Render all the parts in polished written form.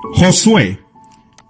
Josué,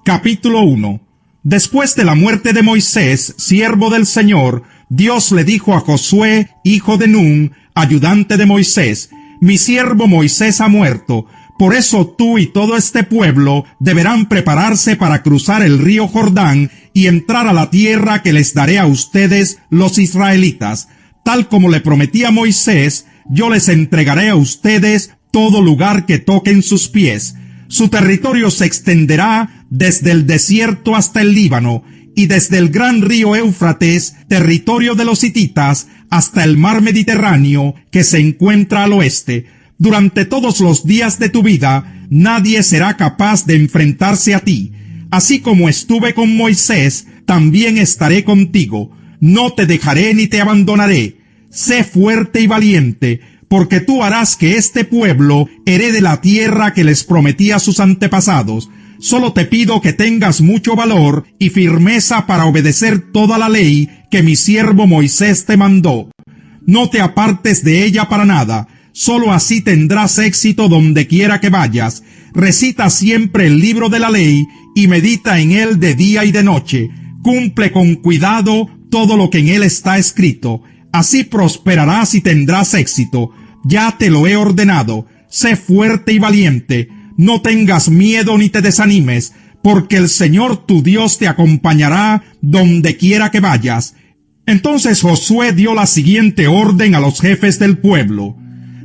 capítulo 1. Después de la muerte de Moisés, siervo del Señor, Dios le dijo a Josué, hijo de Nun, ayudante de Moisés: mi siervo Moisés ha muerto, por eso tú y todo este pueblo deberán prepararse para cruzar el río Jordán y entrar a la tierra que les daré a ustedes, los israelitas. Tal como le prometí a Moisés, yo les entregaré a ustedes todo lugar que toquen sus pies. Su territorio se extenderá desde el desierto hasta el Líbano, y desde el gran río Éufrates, territorio de los hititas, hasta el mar Mediterráneo, que se encuentra al oeste. Durante todos los días de tu vida, nadie será capaz de enfrentarse a ti. Así como estuve con Moisés, también estaré contigo. No te dejaré ni te abandonaré. Sé fuerte y valiente, porque tú harás que este pueblo herede la tierra que les prometí a sus antepasados. Solo te pido que tengas mucho valor y firmeza para obedecer toda la ley que mi siervo Moisés te mandó. No te apartes de ella para nada, solo así tendrás éxito donde quiera que vayas. Recita siempre el libro de la ley y medita en él de día y de noche. Cumple con cuidado todo lo que en él está escrito. Así prosperarás y tendrás éxito. Ya te lo he ordenado. Sé fuerte y valiente. No tengas miedo ni te desanimes, porque el Señor tu Dios te acompañará donde quiera que vayas. Entonces Josué dio la siguiente orden a los jefes del pueblo: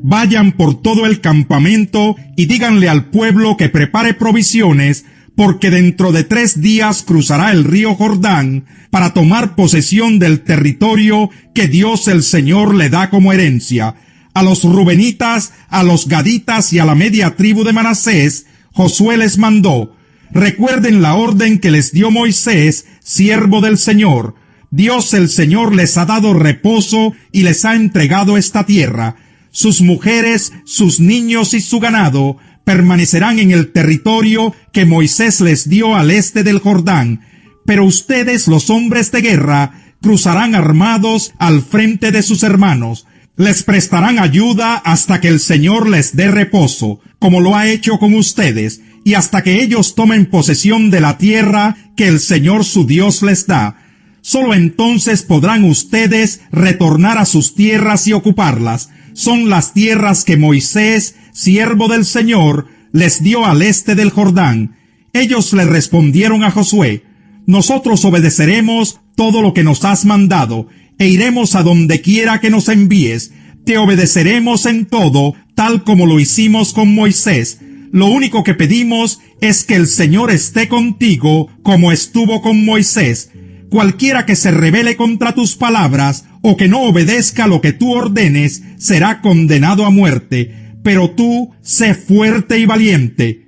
vayan por todo el campamento y díganle al pueblo que prepare provisiones, porque dentro de 3 días cruzará el río Jordán para tomar posesión del territorio que Dios el Señor le da como herencia. A los rubenitas, a los gaditas y a la media tribu de Manasés, Josué les mandó: recuerden la orden que les dio Moisés, siervo del Señor. Dios el Señor les ha dado reposo y les ha entregado esta tierra. Sus mujeres, sus niños y su ganado permanecerán en el territorio que Moisés les dio al este del Jordán. Pero ustedes, los hombres de guerra, cruzarán armados al frente de sus hermanos. Les prestarán ayuda hasta que el Señor les dé reposo, como lo ha hecho con ustedes, y hasta que ellos tomen posesión de la tierra que el Señor su Dios les da. Solo entonces podrán ustedes retornar a sus tierras y ocuparlas. Son las tierras que Moisés, siervo del Señor, les dio al este del Jordán. Ellos le respondieron a Josué: nosotros obedeceremos todo lo que nos has mandado, e iremos a donde quiera que nos envíes. Te obedeceremos en todo, tal como lo hicimos con Moisés. Lo único que pedimos es que el Señor esté contigo, como estuvo con Moisés. Cualquiera que se rebele contra tus palabras, o que no obedezca lo que tú ordenes, será condenado a muerte. Pero tú, sé fuerte y valiente.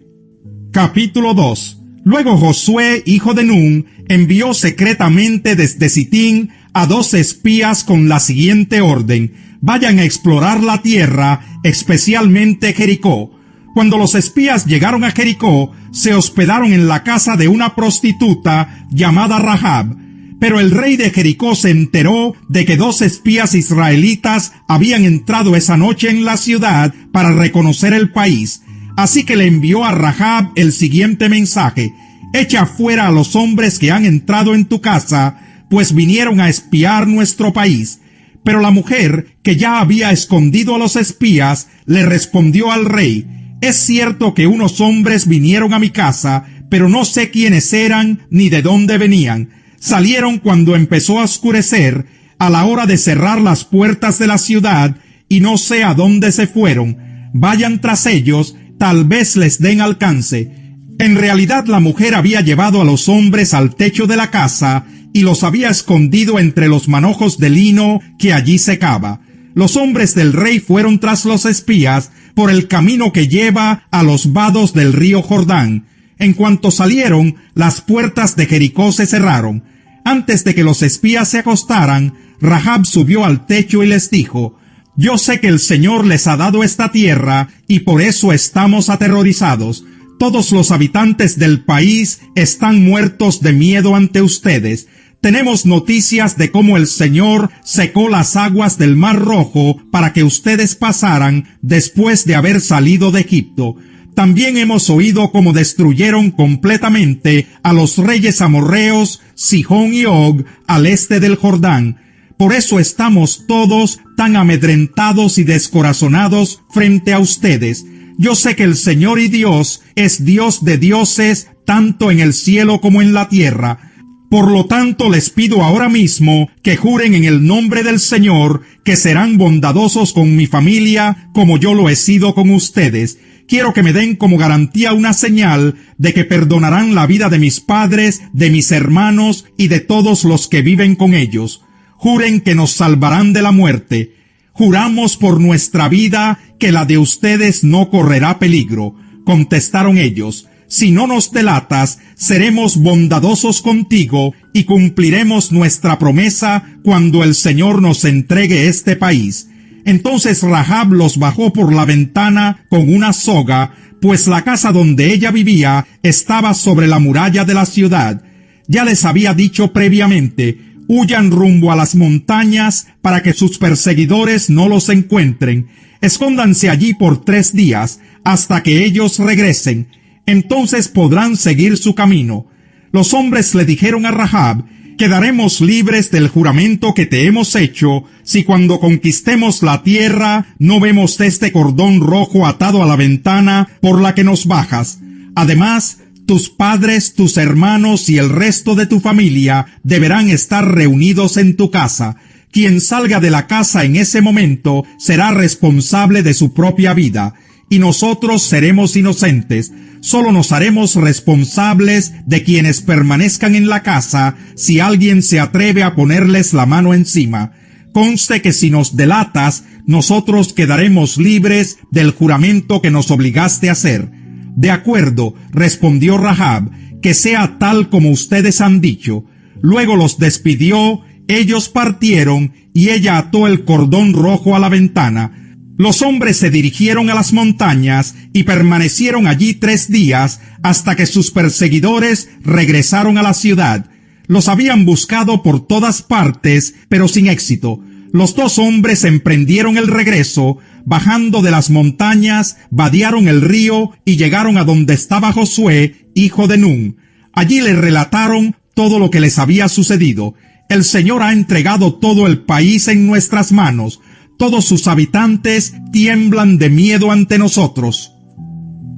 Capítulo 2. Luego Josué, hijo de Nun, envió secretamente desde Sitín a 2 espías con la siguiente orden: vayan a explorar la tierra, especialmente Jericó. Cuando los espías llegaron a Jericó, se hospedaron en la casa de una prostituta llamada Rahab. Pero el rey de Jericó se enteró de que 2 espías israelitas habían entrado esa noche en la ciudad para reconocer el país. Así que le envió a Rahab el siguiente mensaje: echa fuera a los hombres que han entrado en tu casa, pues vinieron a espiar nuestro país. Pero la mujer, que ya había escondido a los espías, le respondió al rey: es cierto que unos hombres vinieron a mi casa, pero no sé quiénes eran ni de dónde venían. Salieron cuando empezó a oscurecer, a la hora de cerrar las puertas de la ciudad, y no sé a dónde se fueron. Vayan tras ellos, tal vez les den alcance. En realidad la mujer había llevado a los hombres al techo de la casa y los había escondido entre los manojos de lino que allí secaba. Los hombres del rey fueron tras los espías por el camino que lleva a los vados del río Jordán. En cuanto salieron, las puertas de Jericó se cerraron. Antes de que los espías se acostaran, Rahab subió al techo y les dijo: yo sé que el Señor les ha dado esta tierra y por eso estamos aterrorizados. Todos los habitantes del país están muertos de miedo ante ustedes. Tenemos noticias de cómo el Señor secó las aguas del Mar Rojo para que ustedes pasaran después de haber salido de Egipto. También hemos oído cómo destruyeron completamente a los reyes amorreos, Sihón y Og, al este del Jordán. Por eso estamos todos tan amedrentados y descorazonados frente a ustedes. Yo sé que el Señor y Dios es Dios de dioses, tanto en el cielo como en la tierra. Por lo tanto, les pido ahora mismo que juren en el nombre del Señor que serán bondadosos con mi familia como yo lo he sido con ustedes. Quiero que me den como garantía una señal de que perdonarán la vida de mis padres, de mis hermanos y de todos los que viven con ellos. Juren que nos salvarán de la muerte. Juramos por nuestra vida que la de ustedes no correrá peligro. Contestaron ellos. Si no nos delatas, seremos bondadosos contigo y cumpliremos nuestra promesa cuando el Señor nos entregue este país. Entonces Rahab los bajó por la ventana con una soga, pues la casa donde ella vivía estaba sobre la muralla de la ciudad. Ya les había dicho previamente, huyan rumbo a las montañas para que sus perseguidores no los encuentren. Escóndanse allí por 3 días, hasta que ellos regresen. Entonces podrán seguir su camino. Los hombres le dijeron a Rahab, quedaremos libres del juramento que te hemos hecho si cuando conquistemos la tierra no vemos este cordón rojo atado a la ventana por la que nos bajas. Además, tus padres, tus hermanos y el resto de tu familia deberán estar reunidos en tu casa. Quien salga de la casa en ese momento será responsable de su propia vida, y nosotros seremos inocentes. Solo nos haremos responsables de quienes permanezcan en la casa si alguien se atreve a ponerles la mano encima. Conste que si nos delatas, nosotros quedaremos libres del juramento que nos obligaste a hacer. De acuerdo, respondió Rahab, que sea tal como ustedes han dicho. Luego los despidió, ellos partieron y ella ató el cordón rojo a la ventana. Los hombres se dirigieron a las montañas y permanecieron allí 3 días hasta que sus perseguidores regresaron a la ciudad. Los habían buscado por todas partes, pero sin éxito. Los 2 hombres emprendieron el regreso, bajando de las montañas, vadearon el río y llegaron a donde estaba Josué, hijo de Nun. Allí le relataron todo lo que les había sucedido. El Señor ha entregado todo el país en nuestras manos. Todos sus habitantes tiemblan de miedo ante nosotros.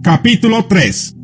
Capítulo 3.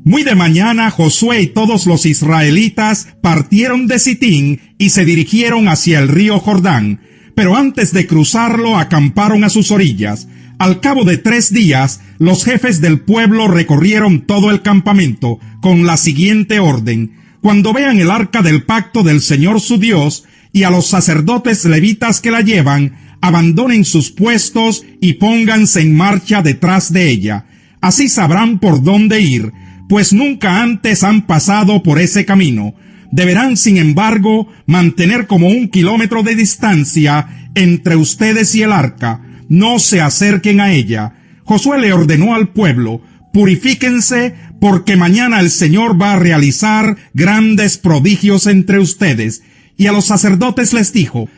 Muy de mañana Josué y todos los israelitas partieron de Sitín y se dirigieron hacia el río Jordán, pero antes de cruzarlo acamparon a sus orillas. Al cabo de 3 días, los jefes del pueblo recorrieron todo el campamento, con la siguiente orden: cuando vean el arca del pacto del Señor su Dios, y a los sacerdotes levitas que la llevan, abandonen sus puestos y pónganse en marcha detrás de ella. Así sabrán por dónde ir, pues nunca antes han pasado por ese camino. Deberán, sin embargo, mantener como 1 kilómetro de distancia entre ustedes y el arca. No se acerquen a ella. Josué le ordenó al pueblo: purifíquense, porque mañana el Señor va a realizar grandes prodigios entre ustedes. Y a los sacerdotes les dijo: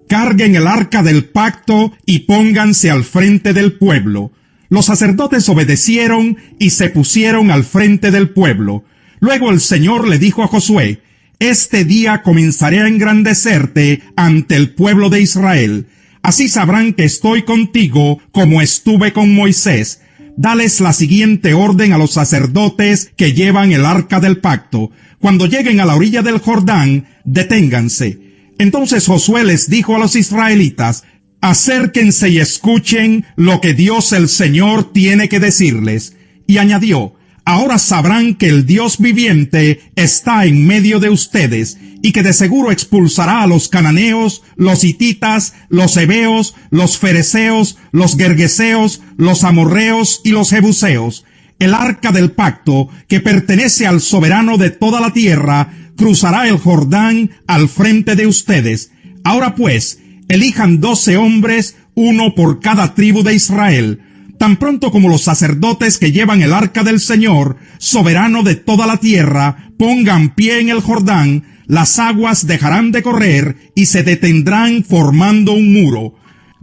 carguen el arca del pacto y pónganse al frente del pueblo. Los sacerdotes obedecieron y se pusieron al frente del pueblo. Luego el Señor le dijo a Josué: este día comenzaré a engrandecerte ante el pueblo de Israel. Así sabrán que estoy contigo como estuve con Moisés. Dales la siguiente orden a los sacerdotes que llevan el arca del pacto: cuando lleguen a la orilla del Jordán, deténganse. Entonces Josué les dijo a los israelitas: acérquense y escuchen lo que Dios el Señor tiene que decirles. Y añadió: ahora sabrán que el Dios viviente está en medio de ustedes, y que de seguro expulsará a los cananeos, los hititas, los heveos, los fereceos, los gergeseos, los amorreos y los jebuseos. El arca del pacto, que pertenece al soberano de toda la tierra, cruzará el Jordán al frente de ustedes. Ahora pues, elijan 12 hombres, 1 por cada tribu de Israel. Tan pronto como los sacerdotes que llevan el arca del Señor, soberano de toda la tierra, pongan pie en el Jordán, las aguas dejarán de correr y se detendrán formando un muro.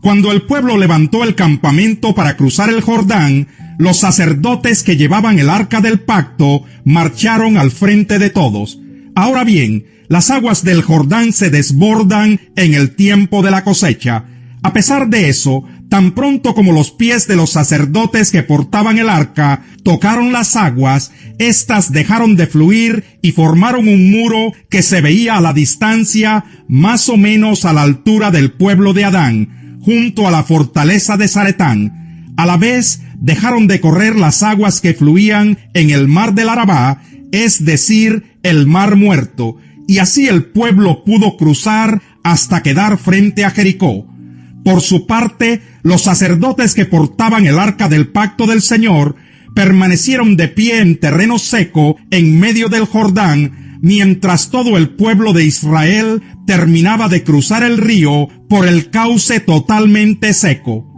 Cuando el pueblo levantó el campamento para cruzar el Jordán, Los sacerdotes que llevaban el arca del pacto marcharon al frente de todos. Ahora bien, las aguas del Jordán se desbordan en el tiempo de la cosecha. A pesar de eso, tan pronto como los pies de los sacerdotes que portaban el arca tocaron las aguas, éstas dejaron de fluir y formaron un muro que se veía a la distancia, más o menos a la altura del pueblo de Adán, junto a la fortaleza de Zaretán. A la vez, dejaron de correr las aguas que fluían en el mar del Arabá, es decir, el mar muerto, y así el pueblo pudo cruzar hasta quedar frente a Jericó. Por su parte, los sacerdotes que portaban el arca del pacto del Señor permanecieron de pie en terreno seco en medio del Jordán, mientras todo el pueblo de Israel terminaba de cruzar el río por el cauce totalmente seco.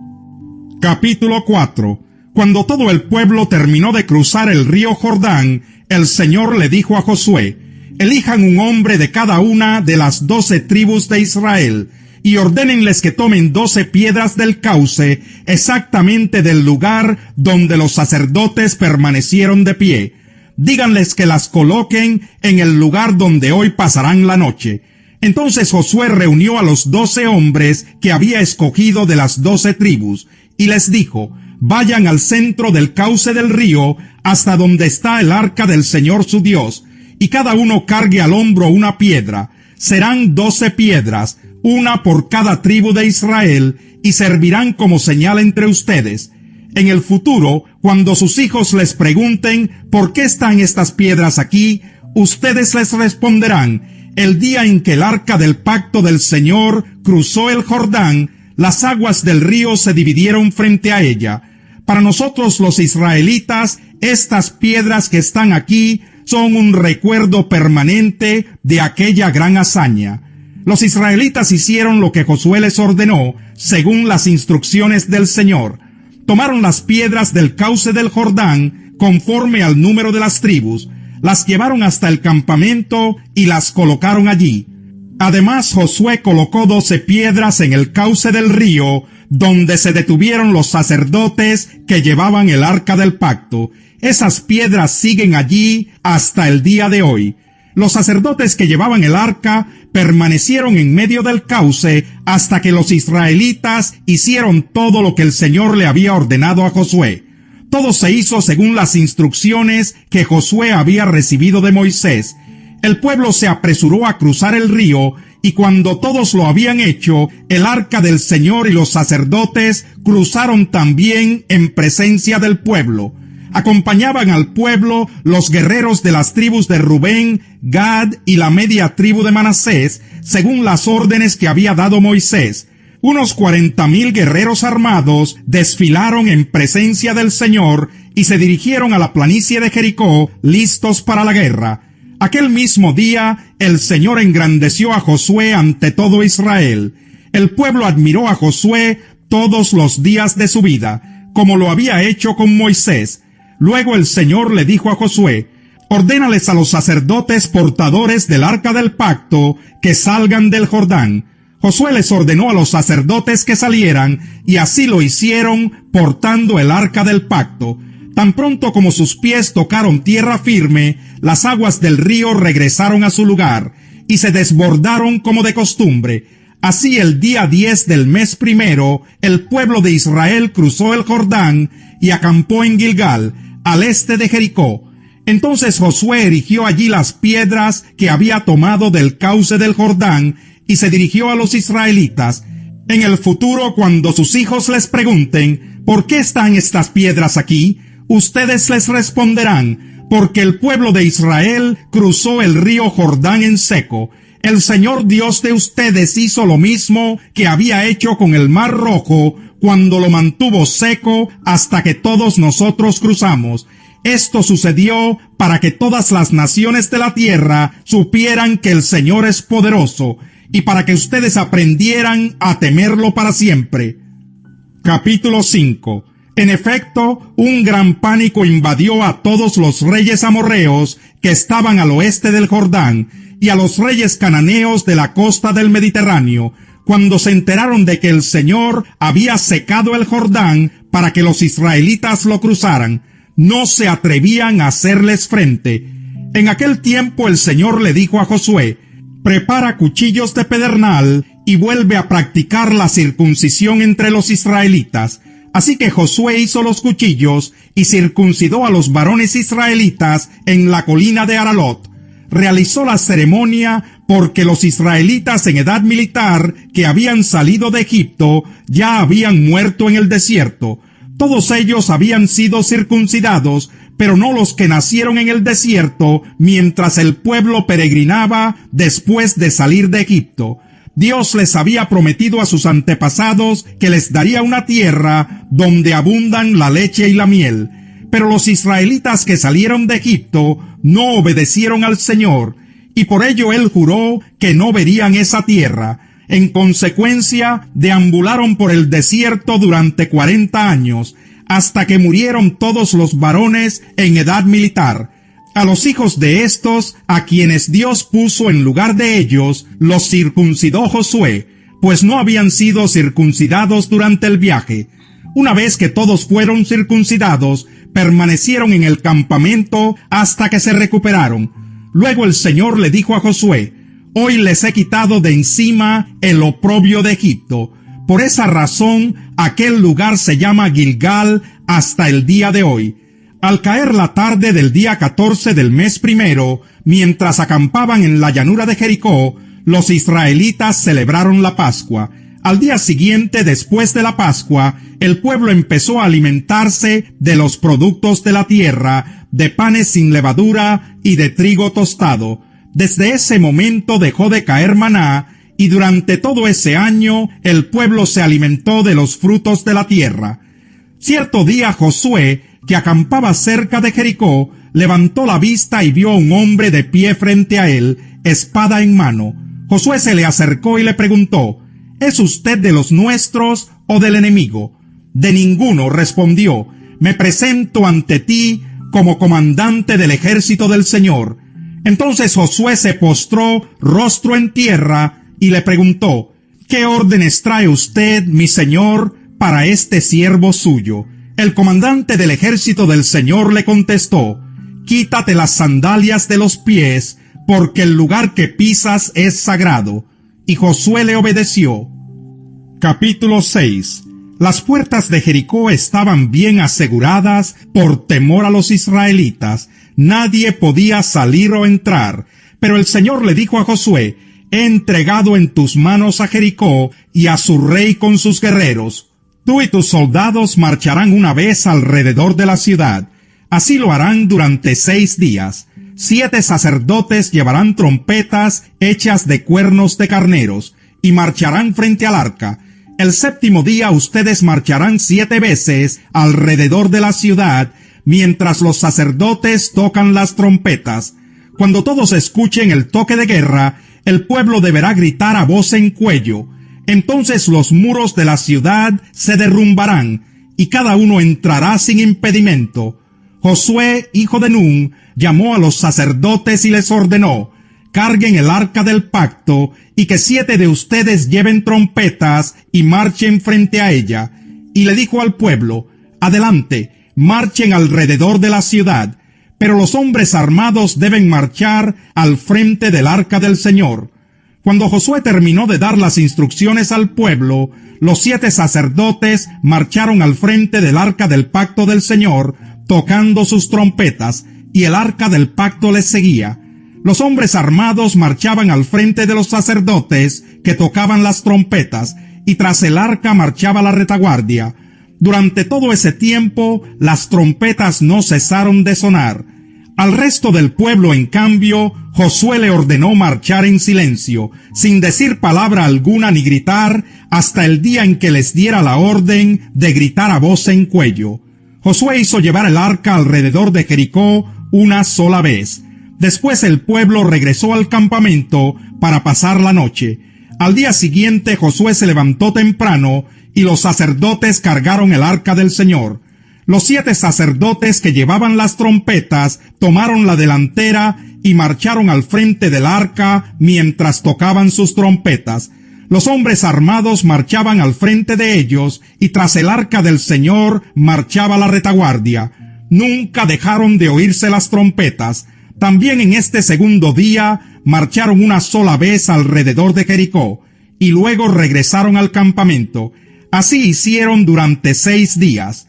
Capítulo 4. Cuando todo el pueblo terminó de cruzar el río Jordán, el Señor le dijo a Josué: elijan un hombre de cada una de las 12 tribus de Israel, y ordénenles que tomen 12 piedras del cauce, exactamente del lugar donde los sacerdotes permanecieron de pie. Díganles que las coloquen en el lugar donde hoy pasarán la noche. Entonces Josué reunió a los 12 hombres que había escogido de las 12 tribus, y les dijo: vayan al centro del cauce del río, hasta donde está el arca del Señor su Dios, y cada uno cargue al hombro una piedra. Serán 12 piedras, una por cada tribu de Israel, y servirán como señal entre ustedes. En el futuro, cuando sus hijos les pregunten ¿por qué están estas piedras aquí?, ustedes les responderán: el día en que el arca del pacto del Señor cruzó el Jordán, las aguas del río se dividieron frente a ella. Para nosotros los israelitas, estas piedras que están aquí son un recuerdo permanente de aquella gran hazaña. Los israelitas hicieron lo que Josué les ordenó, según las instrucciones del Señor. Tomaron las piedras del cauce del Jordán, conforme al número de las tribus, las llevaron hasta el campamento y las colocaron allí. Además, Josué colocó 12 piedras en el cauce del río, donde se detuvieron los sacerdotes que llevaban el arca del pacto. Esas piedras siguen allí hasta el día de hoy. Los sacerdotes que llevaban el arca permanecieron en medio del cauce hasta que los israelitas hicieron todo lo que el Señor le había ordenado a Josué. Todo se hizo según las instrucciones que Josué había recibido de Moisés. El pueblo se apresuró a cruzar el río, y cuando todos lo habían hecho, el arca del Señor y los sacerdotes cruzaron también en presencia del pueblo. Acompañaban al pueblo los guerreros de las tribus de Rubén, Gad y la media tribu de Manasés, según las órdenes que había dado Moisés. Unos 40,000 guerreros armados desfilaron en presencia del Señor y se dirigieron a la planicie de Jericó, listos para la guerra. Aquel mismo día, el Señor engrandeció a Josué ante todo Israel. El pueblo admiró a Josué todos los días de su vida, como lo había hecho con Moisés. Luego el Señor le dijo a Josué: ordénales a los sacerdotes portadores del arca del pacto que salgan del Jordán. Josué les ordenó a los sacerdotes que salieran, y así lo hicieron, portando el arca del pacto. Tan pronto como sus pies tocaron tierra firme, las aguas del río regresaron a su lugar, y se desbordaron como de costumbre. Así el día 10 del mes primero, el pueblo de Israel cruzó el Jordán y acampó en Gilgal, al este de Jericó. Entonces Josué erigió allí las piedras que había tomado del cauce del Jordán, y se dirigió a los israelitas. En el futuro, cuando sus hijos les pregunten ¿por qué están estas piedras aquí?, ustedes les responderán: porque el pueblo de Israel cruzó el río Jordán en seco. El Señor Dios de ustedes hizo lo mismo que había hecho con el Mar Rojo, cuando lo mantuvo seco hasta que todos nosotros cruzamos. Esto sucedió para que todas las naciones de la tierra supieran que el Señor es poderoso, y para que ustedes aprendieran a temerlo para siempre. Capítulo 5. En efecto, un gran pánico invadió a todos los reyes amorreos que estaban al oeste del Jordán, y a los reyes cananeos de la costa del Mediterráneo, cuando se enteraron de que el Señor había secado el Jordán para que los israelitas lo cruzaran, no se atrevían a hacerles frente. En aquel tiempo el Señor le dijo a Josué: prepara cuchillos de pedernal y vuelve a practicar la circuncisión entre los israelitas. Así que Josué hizo los cuchillos y circuncidó a los varones israelitas en la colina de Aralot. Realizó la ceremonia porque los israelitas en edad militar que habían salido de Egipto ya habían muerto en el desierto. Todos ellos habían sido circuncidados, pero no los que nacieron en el desierto mientras el pueblo peregrinaba después de salir de Egipto. Dios les había prometido a sus antepasados que les daría una tierra donde abundan la leche y la miel. Pero los israelitas que salieron de Egipto no obedecieron al Señor, y por ello Él juró que no verían esa tierra. En consecuencia, deambularon por el desierto durante 40 años, hasta que murieron todos los varones en edad militar. A los hijos de estos, a quienes Dios puso en lugar de ellos, los circuncidó Josué, pues no habían sido circuncidados durante el viaje. Una vez que todos fueron circuncidados, permanecieron en el campamento hasta que se recuperaron. Luego el Señor le dijo a Josué: hoy les he quitado de encima el oprobio de Egipto. Por esa razón, aquel lugar se llama Gilgal hasta el día de hoy. Al caer la tarde del día 14 del mes primero, mientras acampaban en la llanura de Jericó, los israelitas celebraron la Pascua. Al día siguiente, después de la Pascua, el pueblo empezó a alimentarse de los productos de la tierra, de panes sin levadura y de trigo tostado. Desde ese momento dejó de caer maná, y durante todo ese año el pueblo se alimentó de los frutos de la tierra. Cierto día Josué, que acampaba cerca de Jericó, levantó la vista y vio a un hombre de pie frente a él, espada en mano. Josué se le acercó y le preguntó: ¿es usted de los nuestros o del enemigo? De ninguno, respondió. Me presento ante ti como comandante del ejército del Señor. Entonces Josué se postró rostro en tierra y le preguntó: ¿qué órdenes trae usted, mi señor, para este siervo suyo? El comandante del ejército del Señor le contestó: quítate las sandalias de los pies, porque el lugar que pisas es sagrado. Y Josué le obedeció. Capítulo 6. Las puertas de Jericó estaban bien aseguradas por temor a los israelitas. Nadie podía salir o entrar. Pero el Señor le dijo a Josué: he entregado en tus manos a Jericó y a su rey con sus guerreros. Tú y tus soldados marcharán una vez alrededor de la ciudad. Así lo harán durante 6 días. 7 sacerdotes llevarán trompetas hechas de cuernos de carneros, y marcharán frente al arca. El 7º día ustedes marcharán 7 veces alrededor de la ciudad, mientras los sacerdotes tocan las trompetas. Cuando todos escuchen el toque de guerra, el pueblo deberá gritar a voz en cuello. Entonces los muros de la ciudad se derrumbarán, y cada uno entrará sin impedimento. Josué, hijo de Nun, llamó a los sacerdotes y les ordenó: carguen el arca del pacto, y que 7 de ustedes lleven trompetas y marchen frente a ella. Y le dijo al pueblo: adelante, marchen alrededor de la ciudad, pero los hombres armados deben marchar al frente del arca del Señor. Cuando Josué terminó de dar las instrucciones al pueblo, los 7 sacerdotes marcharon al frente del arca del pacto del Señor, tocando sus trompetas, y el arca del pacto les seguía. Los hombres armados marchaban al frente de los sacerdotes, que tocaban las trompetas, y tras el arca marchaba la retaguardia. Durante todo ese tiempo, las trompetas no cesaron de sonar. Al resto del pueblo, en cambio, Josué le ordenó marchar en silencio, sin decir palabra alguna ni gritar, hasta el día en que les diera la orden de gritar a voz en cuello. Josué hizo llevar el arca alrededor de Jericó una sola vez. Después el pueblo regresó al campamento para pasar la noche. Al día siguiente Josué se levantó temprano, y los sacerdotes cargaron el arca del Señor. Los 7 sacerdotes que llevaban las trompetas tomaron la delantera y marcharon al frente del arca mientras tocaban sus trompetas. Los hombres armados marchaban al frente de ellos, y tras el arca del Señor marchaba la retaguardia. Nunca dejaron de oírse las trompetas. También en este segundo día marcharon una sola vez alrededor de Jericó, y luego regresaron al campamento. Así hicieron durante 6 días.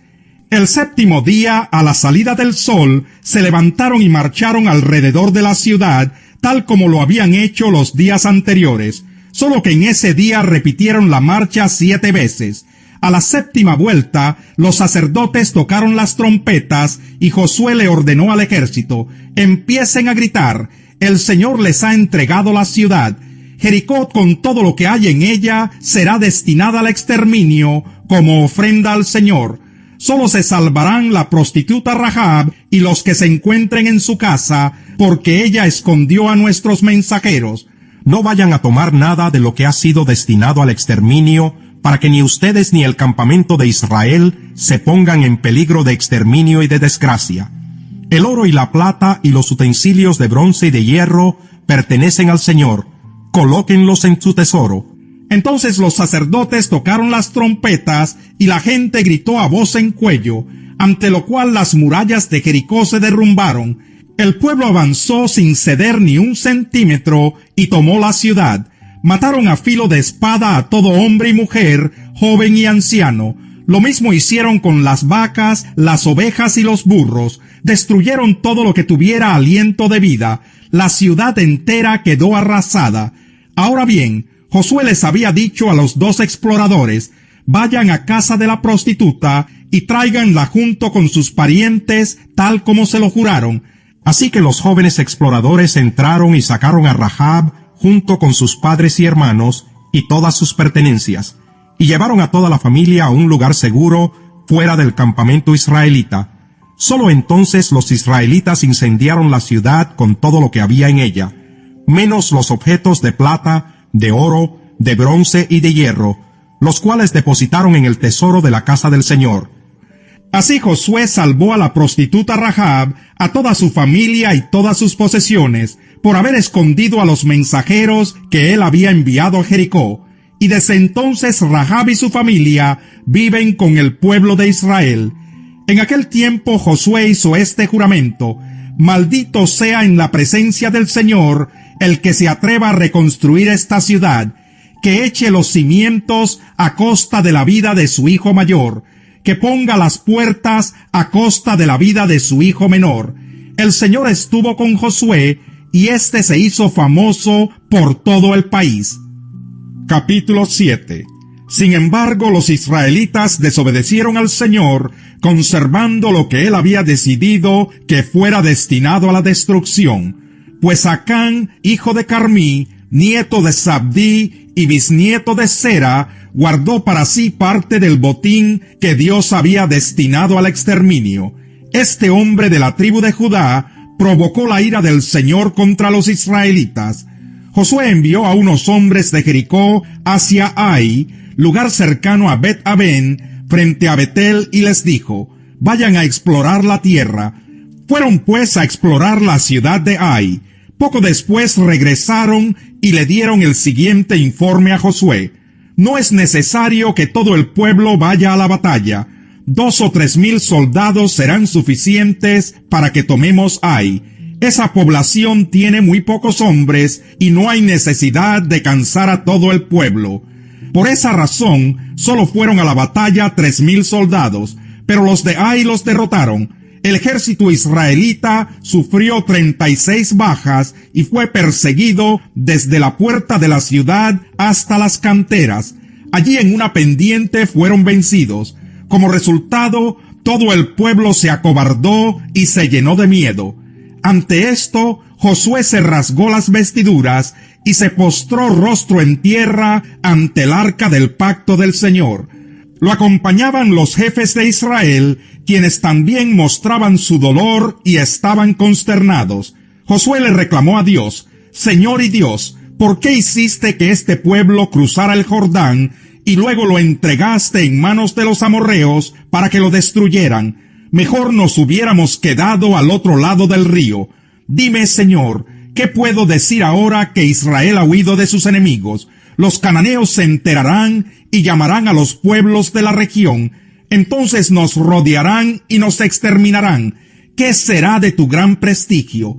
El séptimo día, a la salida del sol, se levantaron y marcharon alrededor de la ciudad, tal como lo habían hecho los días anteriores, solo que en ese día repitieron la marcha 7 veces. A la séptima vuelta, los sacerdotes tocaron las trompetas, y Josué le ordenó al ejército: empiecen a gritar, el Señor les ha entregado la ciudad. Jericó con todo lo que hay en ella será destinada al exterminio como ofrenda al Señor. Solo se salvarán la prostituta Rahab y los que se encuentren en su casa, porque ella escondió a nuestros mensajeros. No vayan a tomar nada de lo que ha sido destinado al exterminio, para que ni ustedes ni el campamento de Israel se pongan en peligro de exterminio y de desgracia. El oro y la plata y los utensilios de bronce y de hierro pertenecen al Señor. Colóquenlos en su tesoro. Entonces los sacerdotes tocaron las trompetas, y la gente gritó a voz en cuello, ante lo cual las murallas de Jericó se derrumbaron. El pueblo avanzó sin ceder ni un centímetro, y tomó la ciudad. Mataron a filo de espada a todo hombre y mujer, joven y anciano. Lo mismo hicieron con las vacas, las ovejas y los burros. Destruyeron todo lo que tuviera aliento de vida. La ciudad entera quedó arrasada. Ahora bien, Josué les había dicho a los 2 exploradores: vayan a casa de la prostituta y tráiganla junto con sus parientes, tal como se lo juraron. Así que los jóvenes exploradores entraron y sacaron a Rahab junto con sus padres y hermanos y todas sus pertenencias, y llevaron a toda la familia a un lugar seguro fuera del campamento israelita. Solo entonces los israelitas incendiaron la ciudad con todo lo que había en ella, menos los objetos de plata, de oro, de bronce y de hierro, los cuales depositaron en el tesoro de la casa del Señor. Así Josué salvó a la prostituta Rahab, a toda su familia y todas sus posesiones, por haber escondido a los mensajeros que él había enviado a Jericó. Y desde entonces Rahab y su familia viven con el pueblo de Israel. En aquel tiempo Josué hizo este juramento: maldito sea en la presencia del Señor el que se atreva a reconstruir esta ciudad, que eche los cimientos a costa de la vida de su hijo mayor, que ponga las puertas a costa de la vida de su hijo menor. El Señor estuvo con Josué, y éste se hizo famoso por todo el país. Capítulo 7. Sin embargo, los israelitas desobedecieron al Señor, conservando lo que él había decidido que fuera destinado a la destrucción. Pues Acán, hijo de Carmí, nieto de Zabdí y bisnieto de Sera, guardó para sí parte del botín que Dios había destinado al exterminio. Este hombre de la tribu de Judá provocó la ira del Señor contra los israelitas. Josué envió a unos hombres de Jericó hacia Ai, lugar cercano a Bet-Aben, frente a Betel, y les dijo: vayan a explorar la tierra. Fueron pues a explorar la ciudad de Ai. Poco después regresaron y le dieron el siguiente informe a Josué: no es necesario que todo el pueblo vaya a la batalla. 2 o 3 mil soldados serán suficientes para que tomemos Ai. Esa población tiene muy pocos hombres y no hay necesidad de cansar a todo el pueblo. Por esa razón, solo fueron a la batalla 3,000 soldados, pero los de Ai los derrotaron. El ejército israelita sufrió 36 bajas y fue perseguido desde la puerta de la ciudad hasta las canteras. Allí en una pendiente fueron vencidos. Como resultado, todo el pueblo se acobardó y se llenó de miedo. Ante esto, Josué se rasgó las vestiduras y se postró rostro en tierra ante el arca del pacto del Señor. Lo acompañaban los jefes de Israel, quienes también mostraban su dolor y estaban consternados. Josué le reclamó a Dios: Señor y Dios, ¿por qué hiciste que este pueblo cruzara el Jordán y luego lo entregaste en manos de los amorreos para que lo destruyeran? Mejor nos hubiéramos quedado al otro lado del río. Dime, Señor, ¿qué puedo decir ahora que Israel ha huido de sus enemigos? Los cananeos se enterarán y llamarán a los pueblos de la región. Entonces nos rodearán y nos exterminarán. ¿Qué será de tu gran prestigio?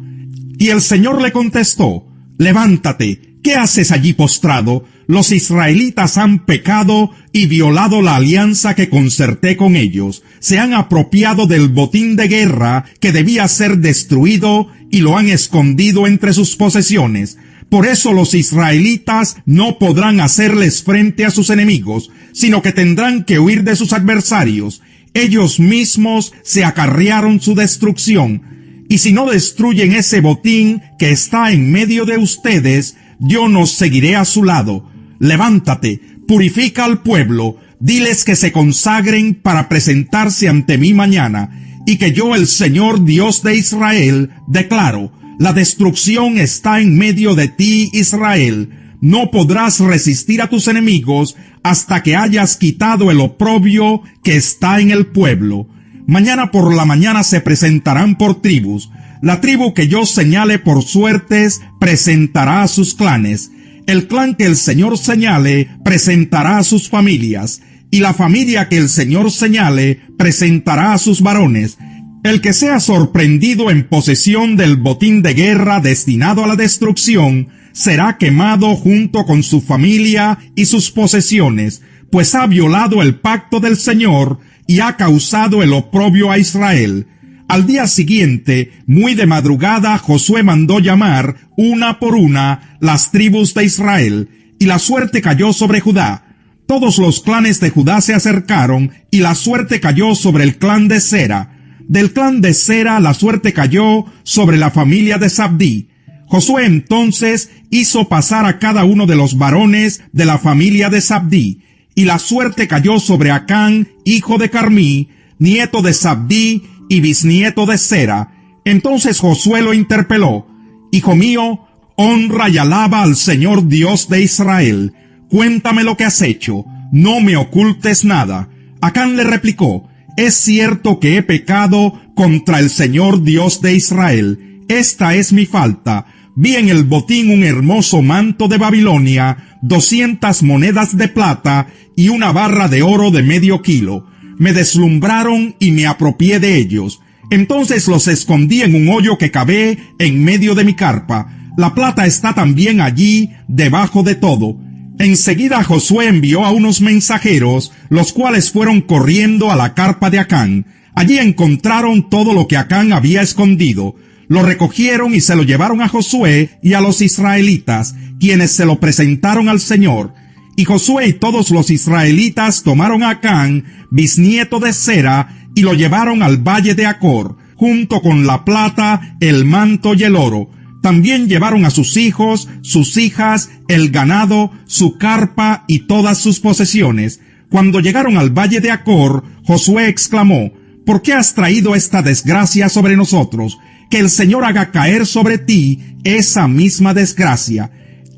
Y el Señor le contestó: levántate, ¿qué haces allí postrado? Los israelitas han pecado y violado la alianza que concerté con ellos. Se han apropiado del botín de guerra que debía ser destruido y lo han escondido entre sus posesiones. Por eso los israelitas no podrán hacerles frente a sus enemigos, sino que tendrán que huir de sus adversarios. Ellos mismos se acarrearon su destrucción. Y si no destruyen ese botín que está en medio de ustedes, yo no seguiré a su lado. Levántate, purifica al pueblo, diles que se consagren para presentarse ante mí mañana, y que yo, el Señor Dios de Israel, declaro: la destrucción está en medio de ti, Israel. No podrás resistir a tus enemigos hasta que hayas quitado el oprobio que está en el pueblo. Mañana por la mañana se presentarán por tribus. La tribu que yo señale por suertes presentará a sus clanes. El clan que el Señor señale presentará a sus familias, y la familia que el Señor señale presentará a sus varones. El que sea sorprendido en posesión del botín de guerra destinado a la destrucción, será quemado junto con su familia y sus posesiones, pues ha violado el pacto del Señor y ha causado el oprobio a Israel. Al día siguiente, muy de madrugada, Josué mandó llamar, una por una, las tribus de Israel, y la suerte cayó sobre Judá. Todos los clanes de Judá se acercaron, y la suerte cayó sobre el clan de Sera. Del clan de Sera la suerte cayó sobre la familia de Zabdí. Josué entonces hizo pasar a cada uno de los varones de la familia de Zabdí, y la suerte cayó sobre Acán, hijo de Carmí, nieto de Zabdí y bisnieto de Sera. Entonces Josué lo interpeló: hijo mío, honra y alaba al Señor Dios de Israel. Cuéntame lo que has hecho, no me ocultes nada. Acán le replicó: es cierto que he pecado contra el Señor Dios de Israel. Esta es mi falta. Vi en el botín un hermoso manto de Babilonia, 200 monedas de plata y una barra de oro de medio kilo. Me deslumbraron y me apropié de ellos. Entonces los escondí en un hoyo que cavé en medio de mi carpa. La plata está también allí, debajo de todo. Enseguida Josué envió a unos mensajeros, los cuales fueron corriendo a la carpa de Acán. Allí encontraron todo lo que Acán había escondido. Lo recogieron y se lo llevaron a Josué y a los israelitas, quienes se lo presentaron al Señor. Y Josué y todos los israelitas tomaron a Acán, bisnieto de Sera, y lo llevaron al valle de Acor, junto con la plata, el manto y el oro. También llevaron a sus hijos, sus hijas, el ganado, su carpa y todas sus posesiones. Cuando llegaron al valle de Acor, Josué exclamó: ¿por qué has traído esta desgracia sobre nosotros? Que el Señor haga caer sobre ti esa misma desgracia.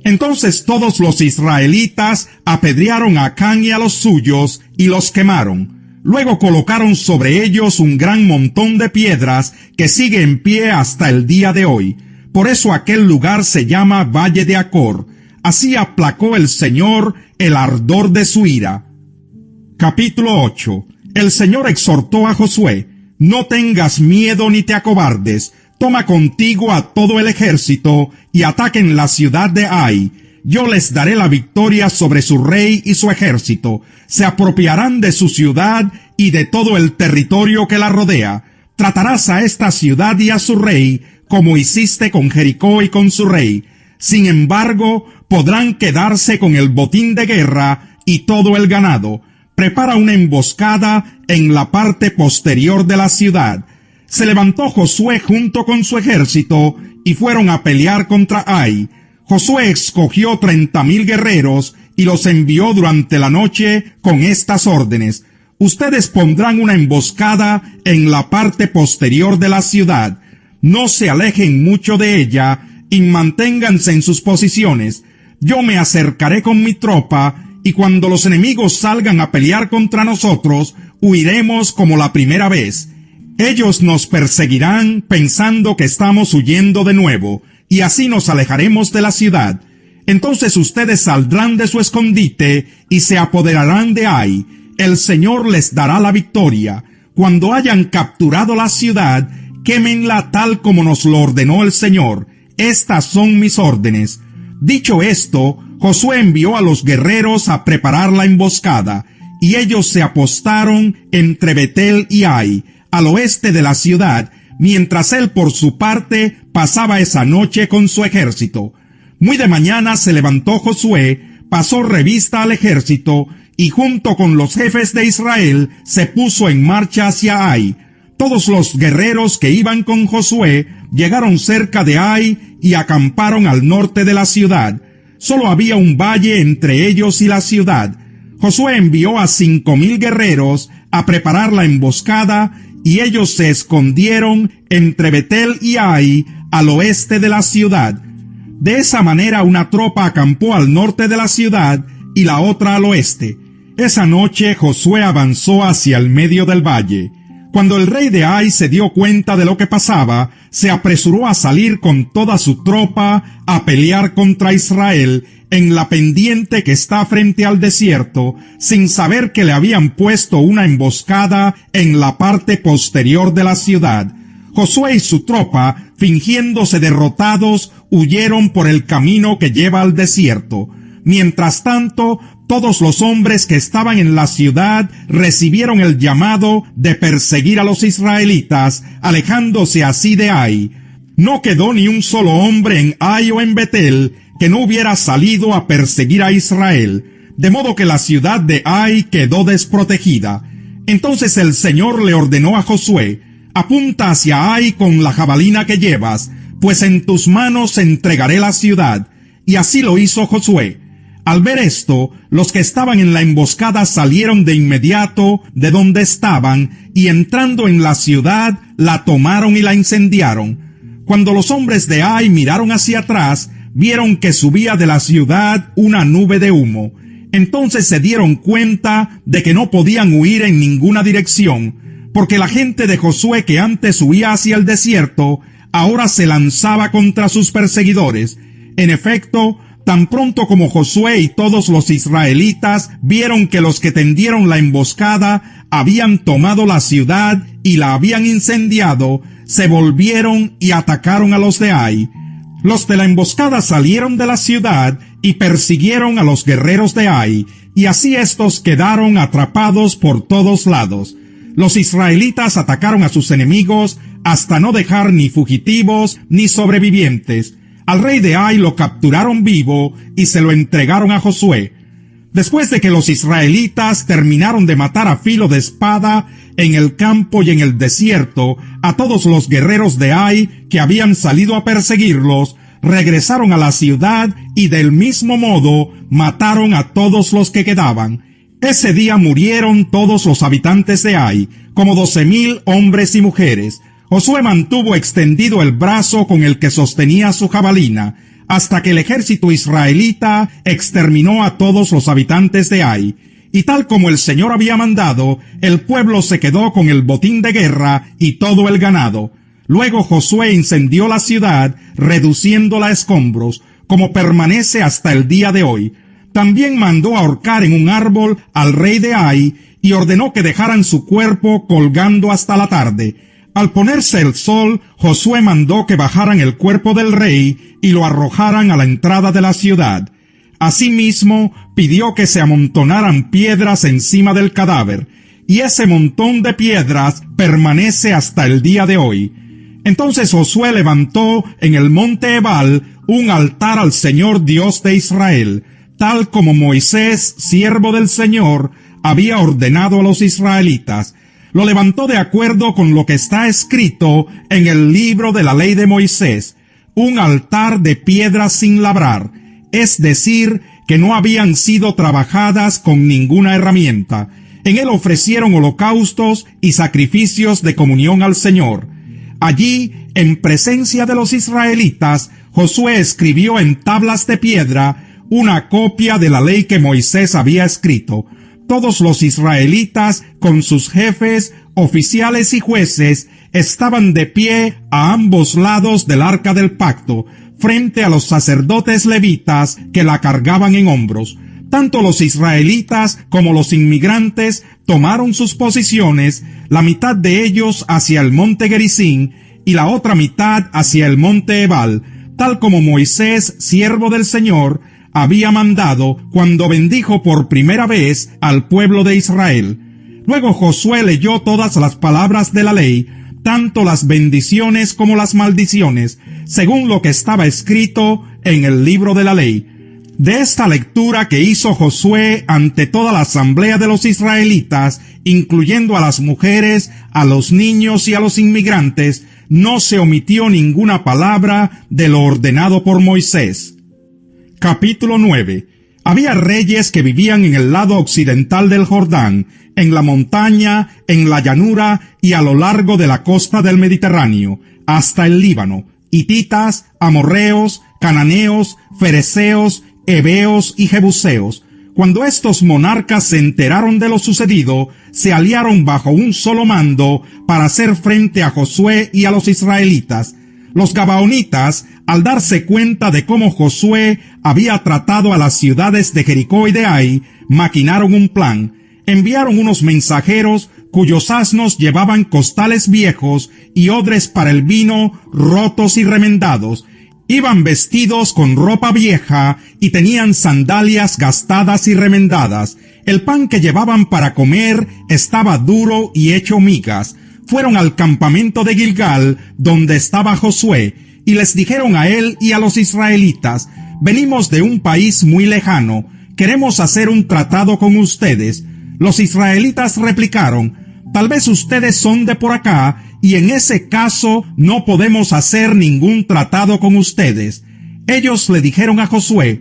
Entonces todos los israelitas apedrearon a Acán y a los suyos y los quemaron. Luego colocaron sobre ellos un gran montón de piedras que sigue en pie hasta el día de hoy. Por eso aquel lugar se llama Valle de Acor. Así aplacó el Señor el ardor de su ira. Capítulo 8. El Señor exhortó a Josué: no tengas miedo ni te acobardes. Toma contigo a todo el ejército y ataquen la ciudad de Ai. Yo les daré la victoria sobre su rey y su ejército. Se apropiarán de su ciudad y de todo el territorio que la rodea. Tratarás a esta ciudad y a su rey como hiciste con Jericó y con su rey. Sin embargo, podrán quedarse con el botín de guerra y todo el ganado. Prepara una emboscada en la parte posterior de la ciudad. Se levantó Josué junto con su ejército y fueron a pelear contra Ai. Josué escogió 30,000 guerreros y los envió durante la noche con estas órdenes: ustedes pondrán una emboscada en la parte posterior de la ciudad. No se alejen mucho de ella y manténganse en sus posiciones. Yo me acercaré con mi tropa, y cuando los enemigos salgan a pelear contra nosotros, huiremos como la primera vez. Ellos nos perseguirán pensando que estamos huyendo de nuevo, y así nos alejaremos de la ciudad. Entonces ustedes saldrán de su escondite y se apoderarán de Ai. El Señor les dará la victoria. Cuando hayan capturado la ciudad, quémenla tal como nos lo ordenó el Señor. Estas son mis órdenes. Dicho esto, Josué envió a los guerreros a preparar la emboscada, y ellos se apostaron entre Betel y Ai, al oeste de la ciudad, mientras él por su parte pasaba esa noche con su ejército. Muy de mañana se levantó Josué, pasó revista al ejército, y junto con los jefes de Israel se puso en marcha hacia Ai. Todos los guerreros que iban con Josué llegaron cerca de Ai y acamparon al norte de la ciudad. Solo había un valle entre ellos y la ciudad. Josué envió a 5,000 guerreros a preparar la emboscada, y ellos se escondieron entre Betel y Ai, al oeste de la ciudad. De esa manera una tropa acampó al norte de la ciudad y la otra al oeste. Esa noche Josué avanzó hacia el medio del valle. Cuando el rey de Ai se dio cuenta de lo que pasaba, se apresuró a salir con toda su tropa a pelear contra Israel en la pendiente que está frente al desierto, sin saber que le habían puesto una emboscada en la parte posterior de la ciudad. Josué y su tropa, fingiéndose derrotados, huyeron por el camino que lleva al desierto. Mientras tanto, todos los hombres que estaban en la ciudad recibieron el llamado de perseguir a los israelitas, alejándose así de Ai. No quedó ni un solo hombre en Ai o en Betel que no hubiera salido a perseguir a Israel, de modo que la ciudad de Ai quedó desprotegida. Entonces el Señor le ordenó a Josué: apunta hacia Ai con la jabalina que llevas, pues en tus manos entregaré la ciudad. Y así lo hizo Josué. Al ver esto, los que estaban en la emboscada salieron de inmediato de donde estaban, y entrando en la ciudad, la tomaron y la incendiaron. Cuando los hombres de Ai miraron hacia atrás, vieron que subía de la ciudad una nube de humo. Entonces se dieron cuenta de que no podían huir en ninguna dirección, porque la gente de Josué que antes huía hacia el desierto, ahora se lanzaba contra sus perseguidores. En efecto, tan pronto como Josué y todos los israelitas vieron que los que tendieron la emboscada habían tomado la ciudad y la habían incendiado, se volvieron y atacaron a los de Ai. Los de la emboscada salieron de la ciudad y persiguieron a los guerreros de Ai, y así estos quedaron atrapados por todos lados. Los israelitas atacaron a sus enemigos hasta no dejar ni fugitivos ni sobrevivientes. Al rey de Ai lo capturaron vivo y se lo entregaron a Josué. Después de que los israelitas terminaron de matar a filo de espada en el campo y en el desierto a todos los guerreros de Ai que habían salido a perseguirlos, regresaron a la ciudad y del mismo modo mataron a todos los que quedaban. Ese día murieron todos los habitantes de Ai, como 12,000 hombres y mujeres. Josué mantuvo extendido el brazo con el que sostenía su jabalina, hasta que el ejército israelita exterminó a todos los habitantes de Ai. Y tal como el Señor había mandado, el pueblo se quedó con el botín de guerra y todo el ganado. Luego Josué incendió la ciudad, reduciéndola a escombros, como permanece hasta el día de hoy. También mandó ahorcar en un árbol al rey de Ai y ordenó que dejaran su cuerpo colgando hasta la tarde. Al ponerse el sol, Josué mandó que bajaran el cuerpo del rey y lo arrojaran a la entrada de la ciudad. Asimismo, pidió que se amontonaran piedras encima del cadáver, y ese montón de piedras permanece hasta el día de hoy. Entonces Josué levantó en el monte Ebal un altar al Señor Dios de Israel, tal como Moisés, siervo del Señor, había ordenado a los israelitas. Lo levantó de acuerdo con lo que está escrito en el libro de la ley de Moisés, un altar de piedras sin labrar, es decir, que no habían sido trabajadas con ninguna herramienta. En él ofrecieron holocaustos y sacrificios de comunión al Señor. Allí, en presencia de los israelitas, Josué escribió en tablas de piedra una copia de la ley que Moisés había escrito. Todos los israelitas, con sus jefes, oficiales y jueces, estaban de pie a ambos lados del arca del pacto, frente a los sacerdotes levitas que la cargaban en hombros. Tanto los israelitas como los inmigrantes tomaron sus posiciones, la mitad de ellos hacia el monte Gerizim y la otra mitad hacia el monte Ebal, tal como Moisés, siervo del Señor, había mandado cuando bendijo por primera vez al pueblo de Israel. Luego Josué leyó todas las palabras de la ley, tanto las bendiciones como las maldiciones, según lo que estaba escrito en el libro de la ley. De esta lectura que hizo Josué ante toda la asamblea de los israelitas, incluyendo a las mujeres, a los niños y a los inmigrantes, no se omitió ninguna palabra de lo ordenado por Moisés. Capítulo 9. Había reyes que vivían en el lado occidental del Jordán, en la montaña, en la llanura y a lo largo de la costa del Mediterráneo, hasta el Líbano, hititas, amorreos, cananeos, fereceos, heveos y jebuseos. Cuando estos monarcas se enteraron de lo sucedido, se aliaron bajo un solo mando para hacer frente a Josué y a los israelitas. Los gabaonitas, al darse cuenta de cómo Josué había tratado a las ciudades de Jericó y de Ai, maquinaron un plan. Enviaron unos mensajeros cuyos asnos llevaban costales viejos y odres para el vino rotos y remendados. Iban vestidos con ropa vieja y tenían sandalias gastadas y remendadas. El pan que llevaban para comer estaba duro y hecho migas. Fueron al campamento de Gilgal, donde estaba Josué, y les dijeron a él y a los israelitas: venimos de un país muy lejano, queremos hacer un tratado con ustedes. Los israelitas replicaron: tal vez ustedes son de por acá, y en ese caso no podemos hacer ningún tratado con ustedes. Ellos le dijeron a Josué: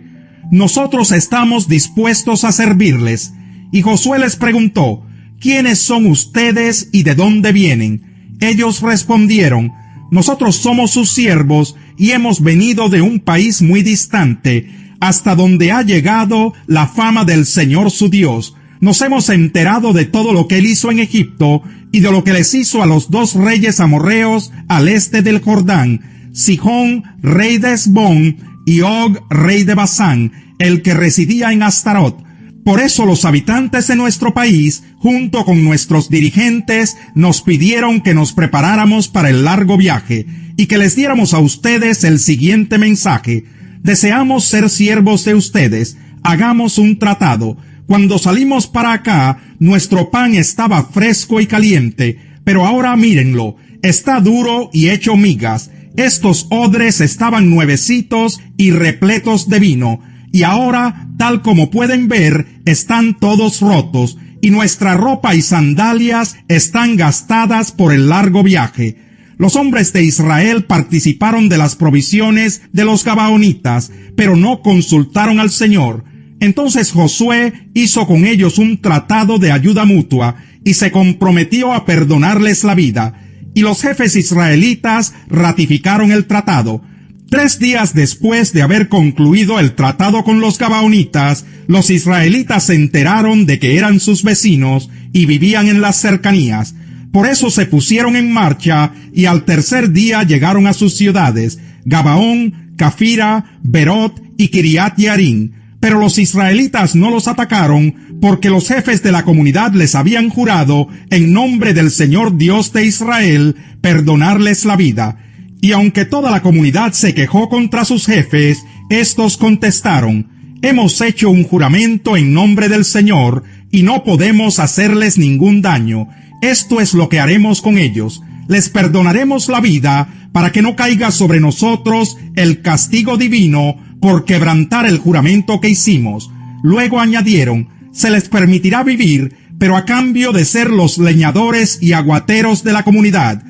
nosotros estamos dispuestos a servirles. Y Josué les preguntó: ¿quiénes son ustedes y de dónde vienen? Ellos respondieron: nosotros somos sus siervos y hemos venido de un país muy distante, hasta donde ha llegado la fama del Señor su Dios. Nos hemos enterado de todo lo que él hizo en Egipto y de lo que les hizo a los dos reyes amorreos al este del Jordán, Sihón, rey de Hesbón, y Og, rey de Basán, el que residía en Astarot. Por eso los habitantes de nuestro país, junto con nuestros dirigentes, nos pidieron que nos preparáramos para el largo viaje y que les diéramos a ustedes el siguiente mensaje: deseamos ser siervos de ustedes, hagamos un tratado. Cuando salimos para acá, nuestro pan estaba fresco y caliente, pero ahora mírenlo, está duro y hecho migas. Estos odres estaban nuevecitos y repletos de vino, y ahora, tal como pueden ver, están todos rotos, y nuestra ropa y sandalias están gastadas por el largo viaje. Los hombres de Israel participaron de las provisiones de los gabaonitas, pero no consultaron al Señor. Entonces Josué hizo con ellos un tratado de ayuda mutua y se comprometió a perdonarles la vida, y los jefes israelitas ratificaron el tratado. 3 días después de haber concluido el tratado con los gabaonitas, los israelitas se enteraron de que eran sus vecinos y vivían en las cercanías. Por eso se pusieron en marcha y al tercer día llegaron a sus ciudades, Gabaón, Cafira, Berot y Kiriat Yarim. Pero los israelitas no los atacaron porque los jefes de la comunidad les habían jurado, en nombre del Señor Dios de Israel, perdonarles la vida. Y aunque toda la comunidad se quejó contra sus jefes, estos contestaron: hemos hecho un juramento en nombre del Señor y no podemos hacerles ningún daño. Esto es lo que haremos con ellos. Les perdonaremos la vida para que no caiga sobre nosotros el castigo divino por quebrantar el juramento que hicimos. Luego añadieron: se les permitirá vivir, pero a cambio de ser los leñadores y aguateros de la comunidad.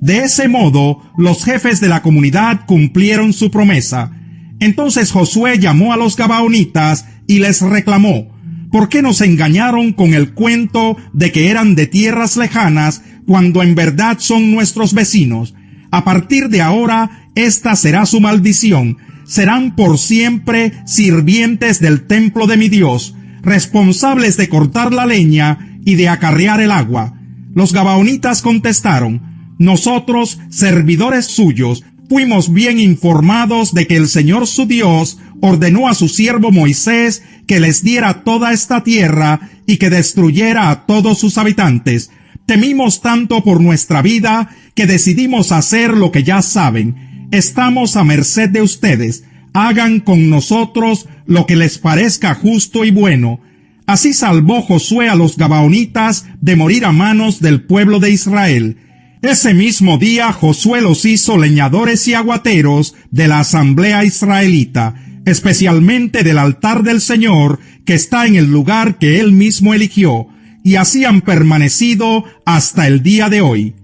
De ese modo, los jefes de la comunidad cumplieron su promesa. Entonces Josué llamó a los gabaonitas y les reclamó: ¿por qué nos engañaron con el cuento de que eran de tierras lejanas cuando en verdad son nuestros vecinos? A partir de ahora, esta será su maldición. Serán por siempre sirvientes del templo de mi Dios. responsables de cortar la leña y de acarrear el agua. Los gabaonitas contestaron: nosotros, servidores suyos, fuimos bien informados de que el Señor su Dios ordenó a su siervo Moisés que les diera toda esta tierra y que destruyera a todos sus habitantes. Temimos tanto por nuestra vida que decidimos hacer lo que ya saben. Estamos a merced de ustedes. Hagan con nosotros lo que les parezca justo y bueno. Así salvó Josué a los gabaonitas de morir a manos del pueblo de Israel. Ese mismo día Josué los hizo leñadores y aguateros de la asamblea israelita, especialmente del altar del Señor, que está en el lugar que él mismo eligió, y así han permanecido hasta el día de hoy.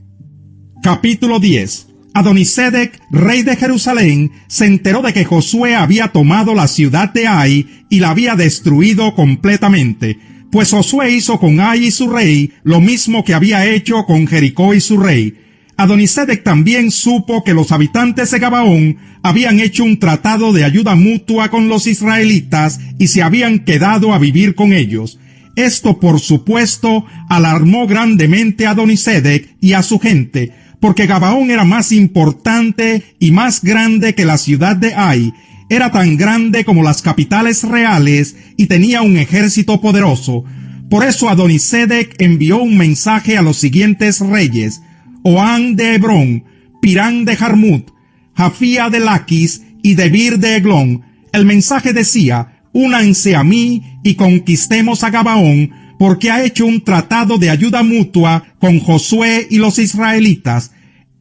Capítulo 10. Adonisedec, rey de Jerusalén, se enteró de que Josué había tomado la ciudad de Ai y la había destruido completamente, pues Josué hizo con Ai y su rey lo mismo que había hecho con Jericó y su rey. Adonisedec también supo que los habitantes de Gabaón habían hecho un tratado de ayuda mutua con los israelitas y se habían quedado a vivir con ellos. Esto, por supuesto, alarmó grandemente a Adonisedec y a su gente, porque Gabaón era más importante y más grande que la ciudad de Ai. Era tan grande como las capitales reales y tenía un ejército poderoso. Por eso Adonisedec envió un mensaje a los siguientes reyes: Oán de Hebrón, Pirán de Jarmut, Jafía de Laquis y Debir de Eglón. El mensaje decía: únanse a mí y conquistemos a Gabaón, porque ha hecho un tratado de ayuda mutua con Josué y los israelitas.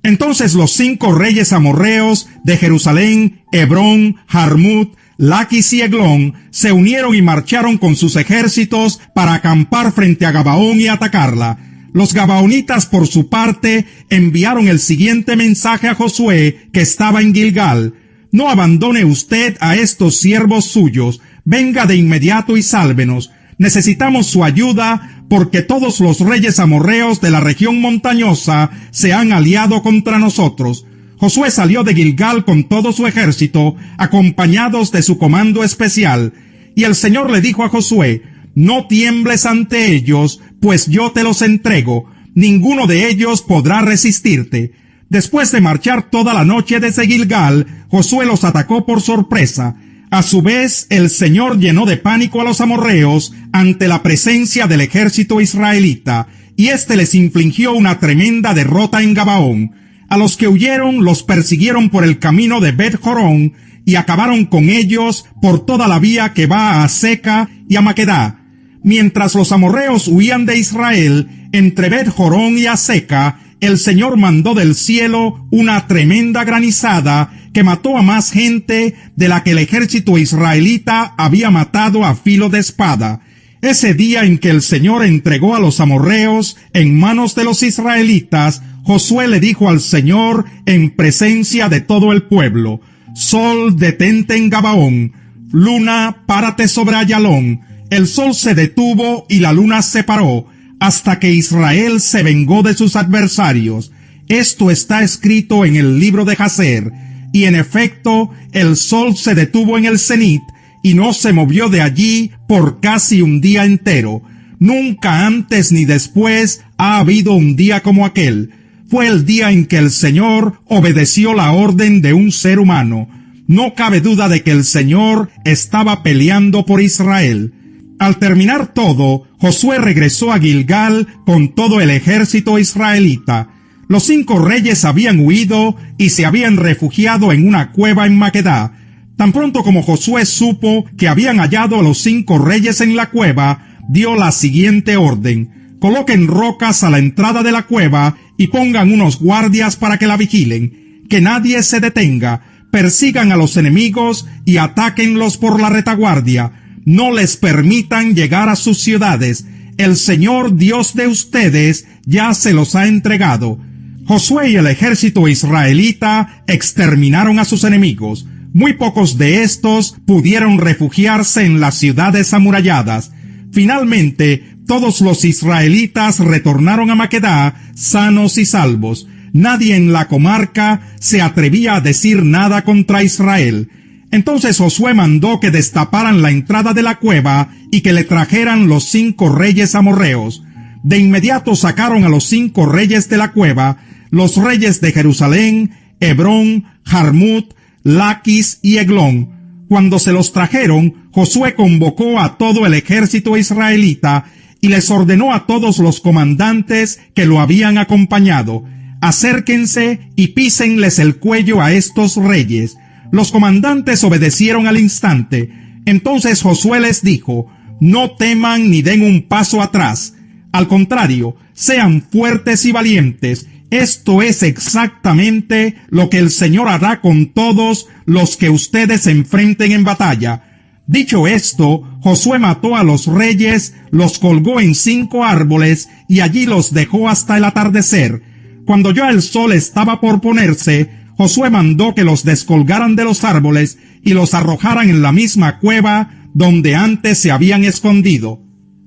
Entonces los 5 reyes amorreos de Jerusalén, Hebrón, Jarmut, Laquis y Eglón se unieron y marcharon con sus ejércitos para acampar frente a Gabaón y atacarla. Los gabaonitas, por su parte, enviaron el siguiente mensaje a Josué, que estaba en Gilgal: no abandone usted a estos siervos suyos, venga de inmediato y sálvenos. Necesitamos su ayuda, porque todos los reyes amorreos de la región montañosa se han aliado contra nosotros. Josué salió de Gilgal con todo su ejército, acompañados de su comando especial. Y el Señor le dijo a Josué: no tiembles ante ellos, pues yo te los entrego. Ninguno de ellos podrá resistirte. Después de marchar toda la noche desde Gilgal, Josué los atacó por sorpresa. A su vez, el Señor llenó de pánico a los amorreos ante la presencia del ejército israelita, y éste les infligió una tremenda derrota en Gabaón. A los que huyeron los persiguieron por el camino de Bet-Jorón y acabaron con ellos por toda la vía que va a Aseca y a Maquedá. Mientras los amorreos huían de Israel, entre Bet-Jorón y Aseca, el Señor mandó del cielo una tremenda granizada que mató a más gente de la que el ejército israelita había matado a filo de espada. Ese día en que el Señor entregó a los amorreos en manos de los israelitas, Josué le dijo al Señor en presencia de todo el pueblo: Sol, detente en Gabaón. Luna, párate sobre Ayalón. El sol se detuvo y la luna se paró, hasta que Israel se vengó de sus adversarios. Esto está escrito en el libro de Jaser. Y en efecto, el sol se detuvo en el cenit, y no se movió de allí por casi un día entero. Nunca antes ni después ha habido un día como aquel. Fue el día en que el Señor obedeció la orden de un ser humano. No cabe duda de que el Señor estaba peleando por Israel. Al terminar todo, Josué regresó a Gilgal con todo el ejército israelita. Los 5 reyes habían huido y se habían refugiado en una cueva en Maquedá. Tan pronto como Josué supo que habían hallado a los 5 reyes en la cueva, dio la siguiente orden: coloquen rocas a la entrada de la cueva y pongan unos guardias para que la vigilen. Que nadie se detenga. Persigan a los enemigos y atáquenlos por la retaguardia. No les permitan llegar a sus ciudades. El Señor Dios de ustedes ya se los ha entregado. Josué y el ejército israelita exterminaron a sus enemigos. Muy pocos de estos pudieron refugiarse en las ciudades amuralladas. Finalmente, todos los israelitas retornaron a Maquedá sanos y salvos. Nadie en la comarca se atrevía a decir nada contra Israel. Entonces Josué mandó que destaparan la entrada de la cueva y que le trajeran los 5 reyes amorreos. De inmediato sacaron a los 5 reyes de la cueva, los reyes de Jerusalén, Hebrón, Jarmut, Laquis y Eglón. Cuando se los trajeron, Josué convocó a todo el ejército israelita y les ordenó a todos los comandantes que lo habían acompañado: acérquense y písenles el cuello a estos reyes. Los comandantes obedecieron al instante. Entonces Josué les dijo: no teman ni den un paso atrás. Al contrario, sean fuertes y valientes. Esto es exactamente lo que el Señor hará con todos los que ustedes enfrenten en batalla. Dicho esto, Josué mató a los reyes, los colgó en 5 árboles y allí los dejó hasta el atardecer. Cuando ya el sol estaba por ponerse, Josué mandó que los descolgaran de los árboles y los arrojaran en la misma cueva donde antes se habían escondido.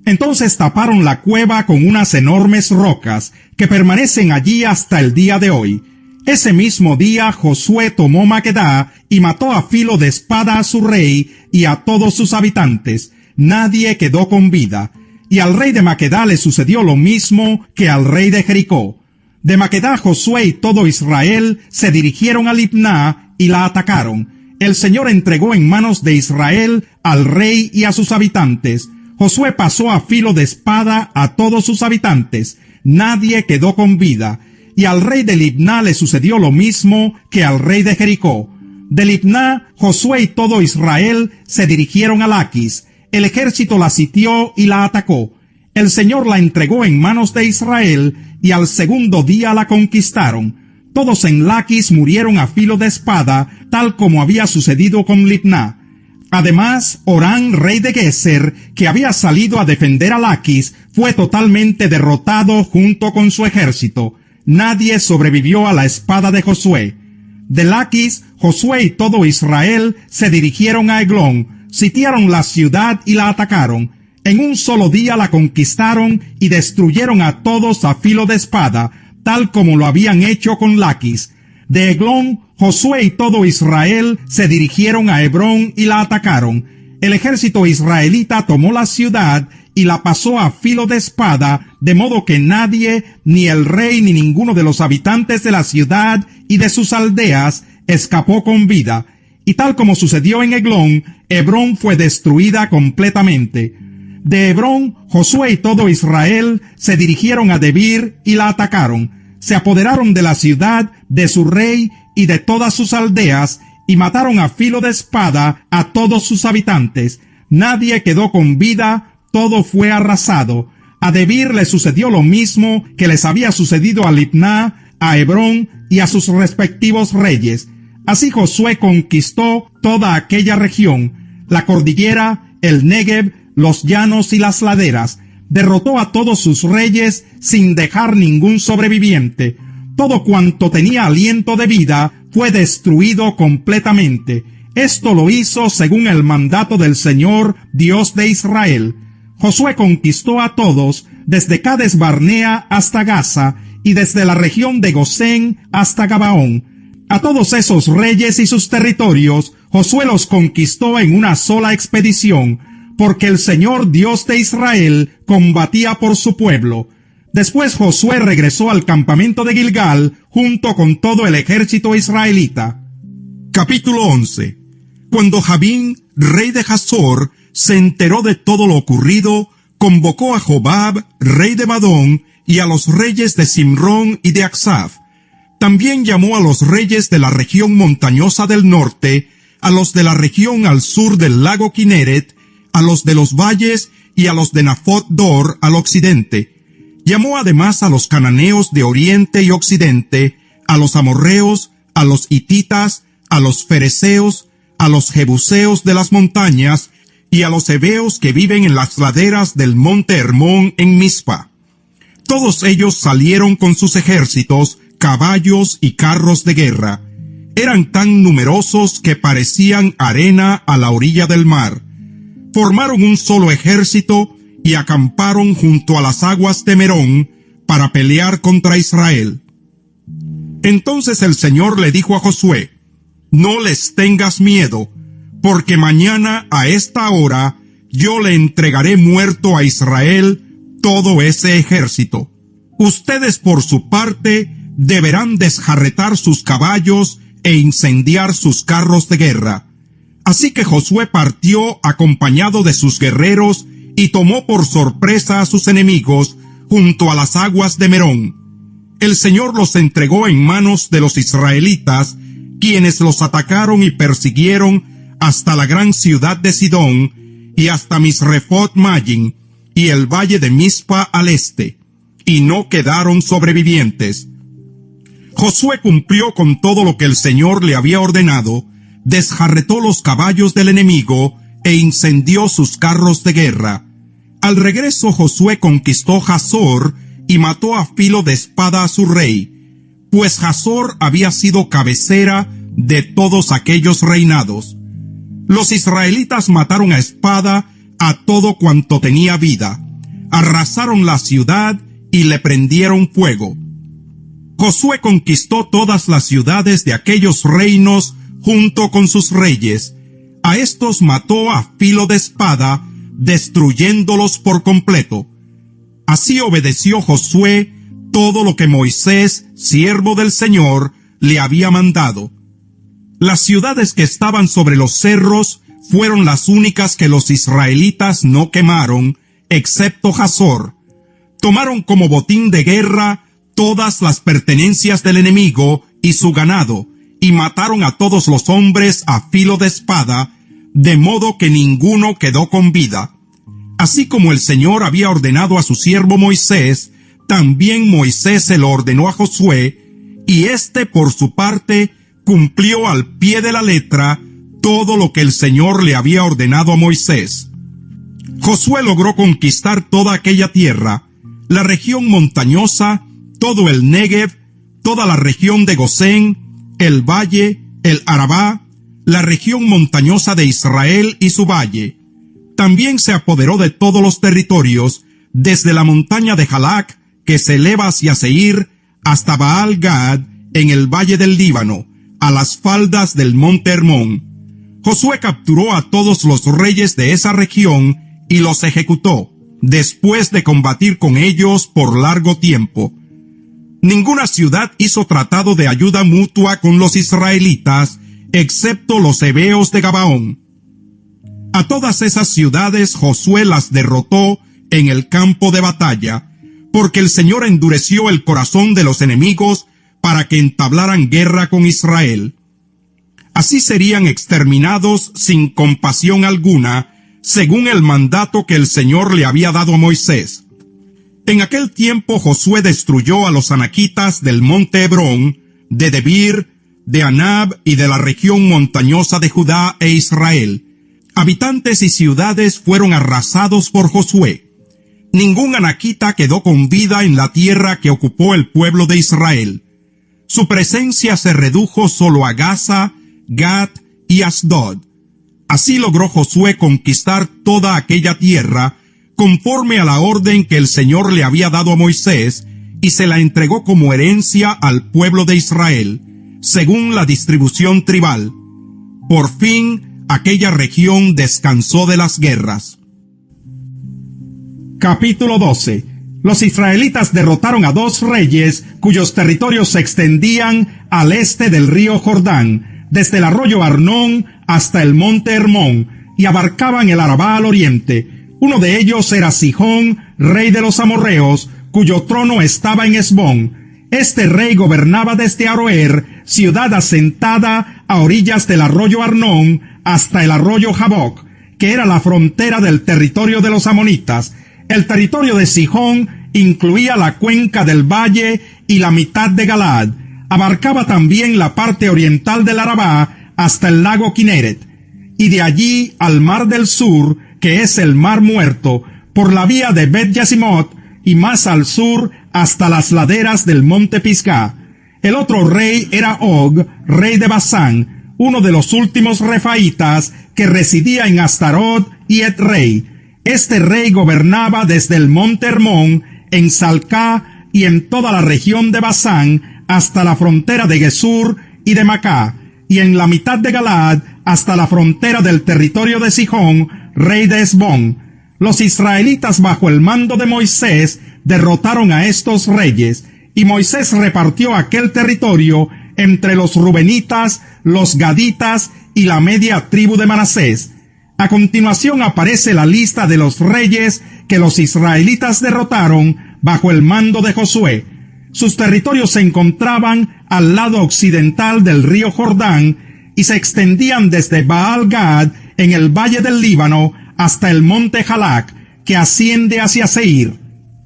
Entonces taparon la cueva con unas enormes rocas que permanecen allí hasta el día de hoy. Ese mismo día Josué tomó Maquedá y mató a filo de espada a su rey y a todos sus habitantes. Nadie quedó con vida. Y al rey de Maquedá le sucedió lo mismo que al rey de Jericó. De Maquedá Josué y todo Israel se dirigieron a Libná y la atacaron. El Señor entregó en manos de Israel al rey y a sus habitantes. Josué pasó a filo de espada a todos sus habitantes. Nadie quedó con vida. Y al rey de Libná le sucedió lo mismo que al rey de Jericó. De Libná, Josué y todo Israel se dirigieron a Laquis. El ejército la sitió y la atacó. El Señor la entregó en manos de Israel y al segundo día la conquistaron. Todos en Laquis murieron a filo de espada, tal como había sucedido con Libná. Además, Orán, rey de Geser, que había salido a defender a Laquis, fue totalmente derrotado junto con su ejército. Nadie sobrevivió a la espada de Josué. De Laquis, Josué y todo Israel se dirigieron a Eglón, sitiaron la ciudad y la atacaron. En un solo día la conquistaron y destruyeron a todos a filo de espada, tal como lo habían hecho con Laquis. De Eglón, Josué y todo Israel se dirigieron a Hebrón y la atacaron. El ejército israelita tomó la ciudad y la pasó a filo de espada, de modo que nadie, ni el rey ni ninguno de los habitantes de la ciudad y de sus aldeas, escapó con vida. Y tal como sucedió en Eglón, Hebrón fue destruida completamente. De Hebrón, Josué y todo Israel se dirigieron a Debir y la atacaron. Se apoderaron de la ciudad, de su rey y de todas sus aldeas, y mataron a filo de espada a todos sus habitantes. Nadie quedó con vida, todo fue arrasado. A Debir le sucedió lo mismo que les había sucedido a Libná, a Hebrón y a sus respectivos reyes. Así Josué conquistó toda aquella región, la cordillera, el Negev, los llanos y las laderas. Derrotó a todos sus reyes sin dejar ningún sobreviviente. Todo cuanto tenía aliento de vida fue destruido completamente. Esto lo hizo según el mandato del Señor, Dios de Israel. Josué conquistó a todos, desde Cades Barnea hasta Gaza, y desde la región de Gosén hasta Gabaón. A todos esos reyes y sus territorios, Josué los conquistó en una sola expedición, porque el Señor Dios de Israel combatía por su pueblo. Después Josué regresó al campamento de Gilgal junto con todo el ejército israelita. Capítulo 11. Cuando Jabín, rey de Hazor, se enteró de todo lo ocurrido, convocó a Jobab, rey de Madón, y a los reyes de Simrón y de Aksaf. También llamó a los reyes de la región montañosa del norte, a los de la región al sur del lago Kineret, a los de los valles y a los de Nafot Dor al occidente. Llamó además a los cananeos de oriente y occidente, a los amorreos, a los hititas, a los fereceos, a los jebuseos de las montañas, y a los heveos que viven en las laderas del monte Hermón en Mizpa. Todos ellos salieron con sus ejércitos, caballos y carros de guerra. Eran tan numerosos que parecían arena a la orilla del mar. Formaron un solo ejército y acamparon junto a las aguas de Merón para pelear contra Israel. Entonces el Señor le dijo a Josué: «No les tengas miedo, porque mañana a esta hora yo le entregaré muerto a Israel todo ese ejército. Ustedes por su parte deberán desjarretar sus caballos e incendiar sus carros de guerra. Así que Josué partió acompañado de sus guerreros y tomó por sorpresa a sus enemigos junto a las aguas de Merón. El Señor los entregó en manos de los israelitas, quienes los atacaron y persiguieron hasta la gran ciudad de Sidón y hasta Misrefot Mayim y el valle de Mizpa al este, y no quedaron sobrevivientes. Josué cumplió con todo lo que el Señor le había ordenado, desjarretó los caballos del enemigo e incendió sus carros de guerra. Al regreso Josué conquistó Hazor y mató a filo de espada a su rey, pues Hazor había sido cabecera de todos aquellos reinados. Los israelitas mataron a espada a todo cuanto tenía vida, arrasaron la ciudad y le prendieron fuego. Josué conquistó todas las ciudades de aquellos reinos junto con sus reyes. A estos mató a filo de espada, destruyéndolos por completo. Así obedeció Josué todo lo que Moisés, siervo del Señor, le había mandado. Las ciudades que estaban sobre los cerros fueron las únicas que los israelitas no quemaron, excepto Hazor. Tomaron como botín de guerra todas las pertenencias del enemigo y su ganado, y mataron a todos los hombres a filo de espada, de modo que ninguno quedó con vida. Así como el Señor había ordenado a su siervo Moisés, también Moisés se lo ordenó a Josué, y éste por su parte cumplió al pie de la letra todo lo que el Señor le había ordenado a Moisés. Josué logró conquistar toda aquella tierra, la región montañosa, todo el Negev, toda la región de Gosén, el valle, el Arabá, la región montañosa de Israel y su valle. También se apoderó de todos los territorios, desde la montaña de Jalac, que se eleva hacia Seir, hasta Baal Gad, en el valle del Líbano, a las faldas del monte Hermón. Josué capturó a todos los reyes de esa región y los ejecutó, después de combatir con ellos por largo tiempo. Ninguna ciudad hizo tratado de ayuda mutua con los israelitas, excepto los heveos de Gabaón. A todas esas ciudades Josué las derrotó en el campo de batalla, porque el Señor endureció el corazón de los enemigos para que entablaran guerra con Israel. Así serían exterminados sin compasión alguna, según el mandato que el Señor le había dado a Moisés. En aquel tiempo Josué destruyó a los anaquitas del monte Hebrón, de Debir, de Anab y de la región montañosa de Judá e Israel. Habitantes y ciudades fueron arrasados por Josué. Ningún anaquita quedó con vida en la tierra que ocupó el pueblo de Israel. Su presencia se redujo solo a Gaza, Gat y Asdod. Así logró Josué conquistar toda aquella tierra, conforme a la orden que el Señor le había dado a Moisés, y se la entregó como herencia al pueblo de Israel, según la distribución tribal. Por fin, aquella región descansó de las guerras. Capítulo 12. Los israelitas derrotaron a 2 reyes cuyos territorios se extendían al este del río Jordán, desde el arroyo Arnón hasta el monte Hermón, y abarcaban el Arabá al oriente. Uno de ellos era Sihón, rey de los amorreos, cuyo trono estaba en Hesbón. Este rey gobernaba desde Aroer, ciudad asentada a orillas del arroyo Arnón, hasta el arroyo Jaboc, que era la frontera del territorio de los amonitas. El territorio de Sihón incluía la cuenca del valle y la mitad de Galaad. Abarcaba también la parte oriental del Arabá hasta el lago Kineret, y de allí al mar del sur, que es el mar Muerto, por la vía de Bet Yasimot, y más al sur hasta las laderas del monte Pisgah. El otro rey era Og, rey de Basán, uno de los últimos refaitas que residía en Astarot y Edrei. Este rey gobernaba desde el monte Hermón, en Salcá y en toda la región de Basán, hasta la frontera de Gesur y de Macá, y en la mitad de Galaad hasta la frontera del territorio de Sihón, rey de Hesbón. Los israelitas bajo el mando de Moisés derrotaron a estos reyes, y Moisés repartió aquel territorio entre los rubenitas, los gaditas y la media tribu de Manasés. A continuación aparece la lista de los reyes que los israelitas derrotaron bajo el mando de Josué. Sus territorios se encontraban al lado occidental del río Jordán y se extendían desde Baal-Gad en el valle del Líbano hasta el monte Jalac, que asciende hacia Seir.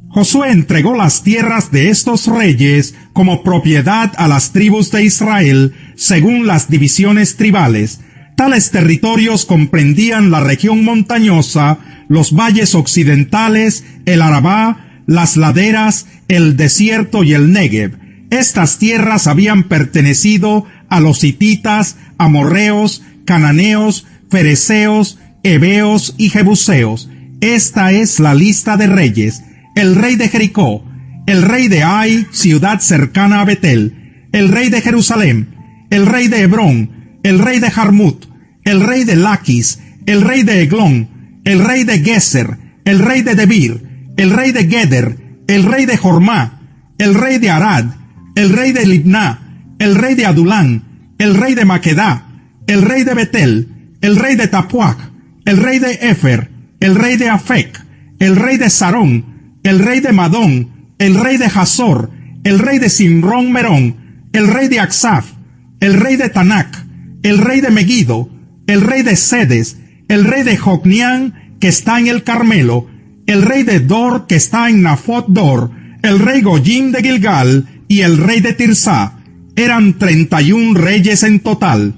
Josué entregó las tierras de estos reyes como propiedad a las tribus de Israel según las divisiones tribales. Tales territorios comprendían la región montañosa, los valles occidentales, el Arabá, las laderas, el desierto y el Negev. Estas tierras habían pertenecido a los hititas, amorreos, cananeos, fereceos, heveos y jebuseos. Esta es la lista de reyes: el rey de Jericó, el rey de Ai, ciudad cercana a Betel, el rey de Jerusalén, el rey de Hebrón, el rey de Jarmut, el rey de Laquis, el rey de Eglón, el rey de Geser, el rey de Debir, el rey de Geder, el rey de Jormá, el rey de Arad, el rey de Libná, el rey de Adulán, el rey de Maquedá, el rey de Betel, el rey de Tapuac, el rey de Efer, el rey de Afec, el rey de Sarón, el rey de Madón, el rey de Hazor, el rey de Simrón Merón, el rey de Aksaf, el rey de Tanac, el rey de Megiddo, el rey de Sedes, el rey de Jocnián, que está en el Carmelo, el rey de Dor, que está en Nafot Dor, el rey Goyim de Gilgal y el rey de Tirsá. Eran 31 reyes en total.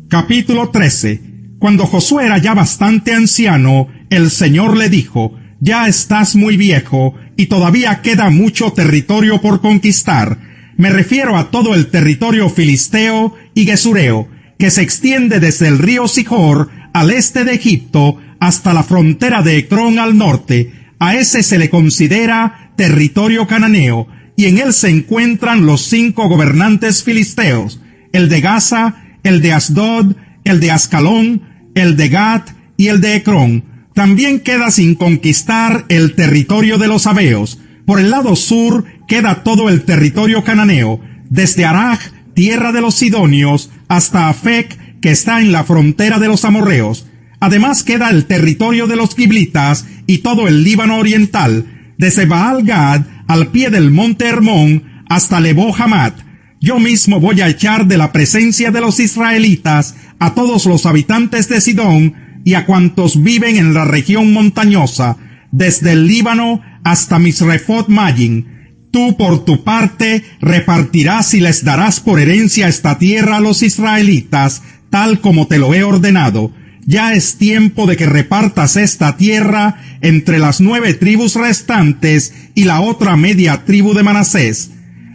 Capítulo 13. Cuando Josué era ya bastante anciano, el Señor le dijo: ya estás muy viejo y todavía queda mucho territorio por conquistar. Me refiero a todo el territorio filisteo y gesureo, que se extiende desde el río Sihor al este de Egipto hasta la frontera de Ecrón al norte. A ese se le considera territorio cananeo, y en él se encuentran los 5 gobernantes filisteos: el de Gaza, el de Asdod, el de Ascalón, el de Gat y el de Ecrón. También queda sin conquistar el territorio de los sabeos. Por el lado sur queda todo el territorio cananeo, desde Araj, tierra de los sidonios, hasta Afec, que está en la frontera de los amorreos. Además queda el territorio de los giblitas y todo el Líbano oriental, desde Baal-Gad al pie del monte Hermón hasta Lebo-Hamat. Yo mismo voy a echar de la presencia de los israelitas a todos los habitantes de Sidón y a cuantos viven en la región montañosa, desde el Líbano hasta Misrefot Mayim. Tú por tu parte repartirás y les darás por herencia esta tierra a los israelitas, tal como te lo he ordenado. Ya es tiempo de que repartas esta tierra entre las 9 tribus restantes y la otra media tribu de Manasés.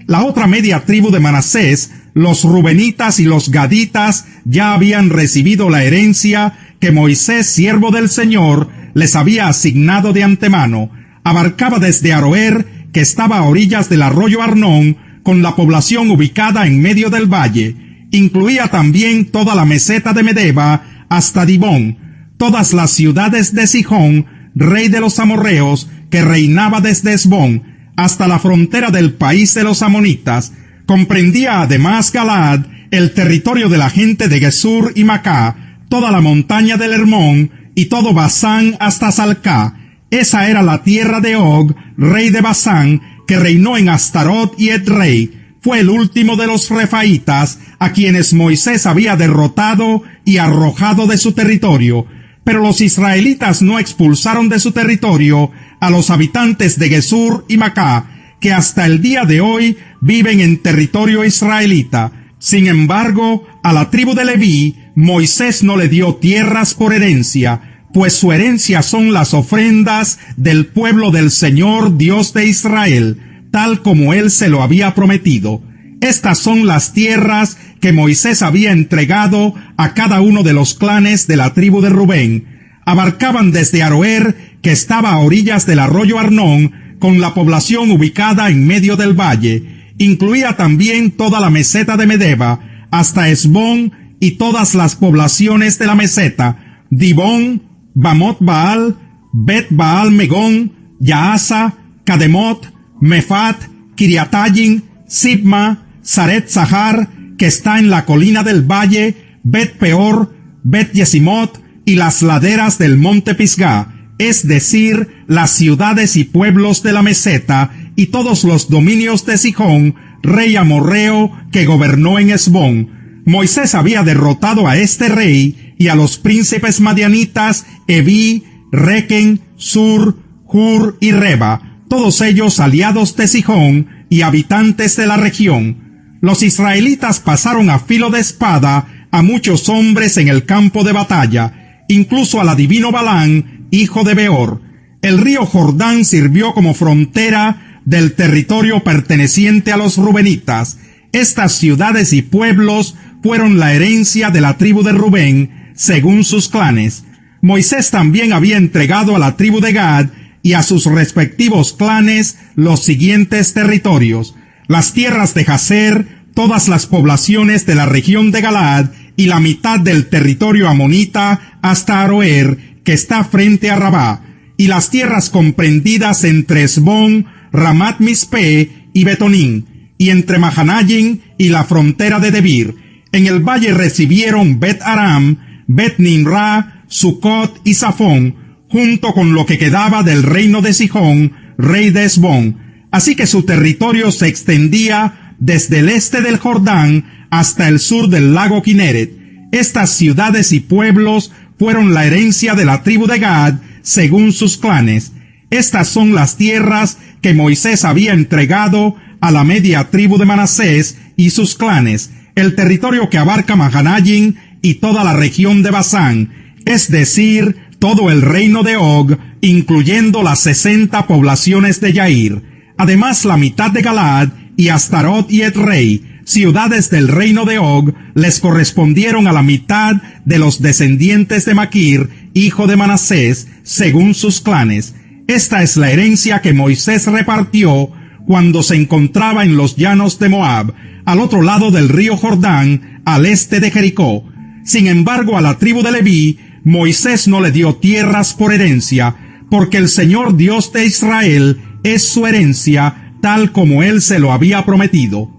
La otra media tribu de Manasés, los rubenitas y los gaditas, ya habían recibido la herencia que Moisés, siervo del Señor, les había asignado de antemano. Abarcaba desde Aroer, que estaba a orillas del arroyo Arnón, con la población ubicada en medio del valle. Incluía también toda la meseta de Medeba hasta Dibón, todas las ciudades de Sihón, rey de los amorreos, que reinaba desde Hesbón, hasta la frontera del país de los amonitas. Comprendía además Galaad, el territorio de la gente de Gesur y Macá, toda la montaña del Hermón y todo Basán hasta Salcá. Esa era la tierra de Og, rey de Basán, que reinó en Astarot y Edrei. Fue el último de los refaitas, a quienes Moisés había derrotado y arrojado de su territorio. Pero los israelitas no expulsaron de su territorio a los habitantes de Gesur y Macá, que hasta el día de hoy viven en territorio israelita. Sin embargo, a la tribu de Leví, Moisés no le dio tierras por herencia, pues su herencia son las ofrendas del pueblo del Señor Dios de Israel, tal como él se lo había prometido. Estas son las tierras que Moisés había entregado a cada uno de los clanes de la tribu de Rubén. Abarcaban desde Aroer, que estaba a orillas del arroyo Arnón, con la población ubicada en medio del valle, incluía también toda la meseta de Medeba, hasta Esbón y todas las poblaciones de la meseta, Dibón, Bamot Baal, Bet Baal Megón, Yaasa, Kademot, Mefat, Kiriatayim, Sibma, Saret Zahar, que está en la colina del valle, Bet Peor, Bet Yesimot y las laderas del monte Pisgah, es decir, las ciudades y pueblos de la meseta y todos los dominios de Sihón, rey amorreo, que gobernó en Esbón. Moisés había derrotado a este rey y a los príncipes madianitas Evi, Requen, Sur, Hur y Reba, todos ellos aliados de Sihón y habitantes de la región. Los israelitas pasaron a filo de espada a muchos hombres en el campo de batalla, incluso al adivino Balán, hijo de Beor. El río Jordán sirvió como frontera del territorio perteneciente a los rubenitas. Estas ciudades y pueblos fueron la herencia de la tribu de Rubén, según sus clanes. Moisés también había entregado a la tribu de Gad y a sus respectivos clanes los siguientes territorios: las tierras de Jazer, todas las poblaciones de la región de Galaad y la mitad del territorio amonita hasta Aroer, que está frente a Rabá, y las tierras comprendidas entre Esbón, Ramat Mispe y Betonín, y entre Mahanayim y la frontera de Debir. En el valle recibieron Bet Aram, Bet Nimra, Sucot y Safón, junto con lo que quedaba del reino de Sihón, rey de Esbón. Así que su territorio se extendía desde el este del Jordán hasta el sur del lago Kineret. Estas ciudades y pueblos fueron la herencia de la tribu de Gad, según sus clanes. Estas son las tierras que Moisés había entregado a la media tribu de Manasés y sus clanes, el territorio que abarca Mahanayim y toda la región de Basán, es decir, todo el reino de Og, incluyendo las 60 poblaciones de Yair, además la mitad de Galaad y Astarot y Edrei, ciudades del reino de Og, les correspondieron a la mitad de los descendientes de Maquir, hijo de Manasés, según sus clanes. Esta es la herencia que Moisés repartió cuando se encontraba en los llanos de Moab, al otro lado del río Jordán, al este de Jericó. Sin embargo, a la tribu de Leví, Moisés no le dio tierras por herencia, porque el Señor Dios de Israel es su herencia, tal como él se lo había prometido.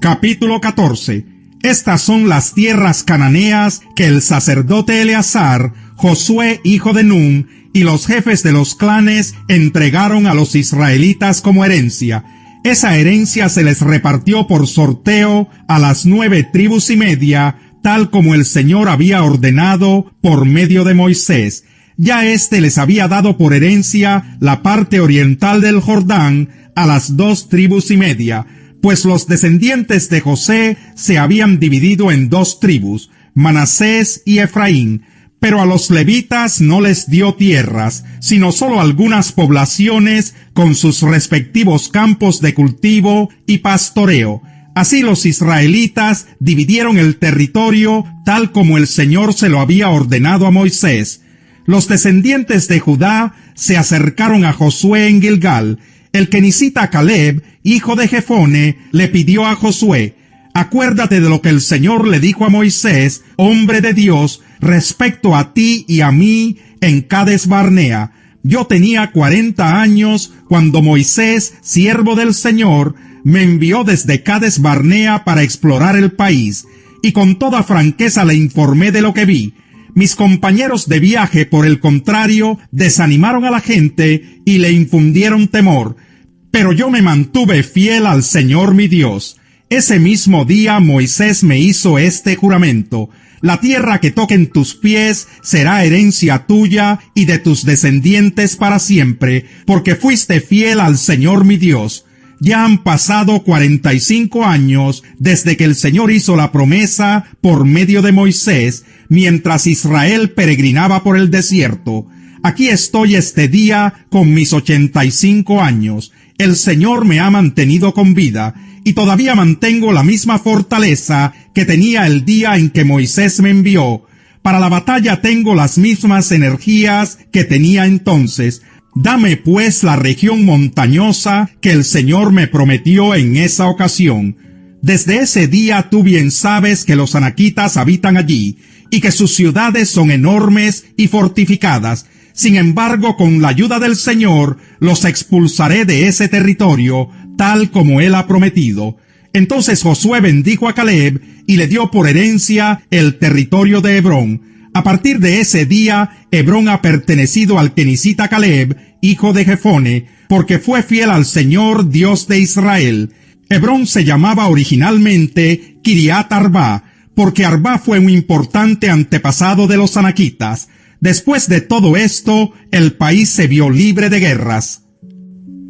Capítulo 14. Estas son las tierras cananeas que el sacerdote Eleazar, Josué hijo de Nun, y los jefes de los clanes entregaron a los israelitas como herencia. Esa herencia se les repartió por sorteo a las 9 tribus y media, tal como el Señor había ordenado por medio de Moisés. Ya éste les había dado por herencia la parte oriental del Jordán a las 2 tribus y media, pues los descendientes de José se habían dividido en 2 tribus, Manasés y Efraín, pero a los levitas no les dio tierras, sino solo algunas poblaciones con sus respectivos campos de cultivo y pastoreo. Así los israelitas dividieron el territorio tal como el Señor se lo había ordenado a Moisés. Los descendientes de Judá se acercaron a Josué en Gilgal. El kenisita Caleb, hijo de Jefone, le pidió a Josué: acuérdate de lo que el Señor le dijo a Moisés, hombre de Dios, respecto a ti y a mí en Cades Barnea. Yo tenía 40 años cuando Moisés, siervo del Señor, me envió desde Cades Barnea para explorar el país, y con toda franqueza le informé de lo que vi. Mis compañeros de viaje, por el contrario, desanimaron a la gente y le infundieron temor, pero yo me mantuve fiel al Señor mi Dios. Ese mismo día Moisés me hizo este juramento: la tierra que toquen tus pies será herencia tuya y de tus descendientes para siempre, porque fuiste fiel al Señor mi Dios. Ya han pasado 45 años desde que el Señor hizo la promesa por medio de Moisés, mientras Israel peregrinaba por el desierto. Aquí estoy este día con mis 85 años. El Señor me ha mantenido con vida, y todavía mantengo la misma fortaleza que tenía el día en que Moisés me envió. Para la batalla tengo las mismas energías que tenía entonces. Dame pues la región montañosa que el Señor me prometió en esa ocasión. Desde ese día tú bien sabes que los anaquitas habitan allí, y que sus ciudades son enormes y fortificadas. Sin embargo, con la ayuda del Señor, los expulsaré de ese territorio, tal como Él ha prometido. Entonces Josué bendijo a Caleb, y le dio por herencia el territorio de Hebrón. A partir de ese día, Hebrón ha pertenecido al kenicita Caleb, hijo de Jefone, porque fue fiel al Señor, Dios de Israel. Hebrón se llamaba originalmente Kiriat Arba, porque Arba fue un importante antepasado de los anaquitas. Después de todo esto, el país se vio libre de guerras.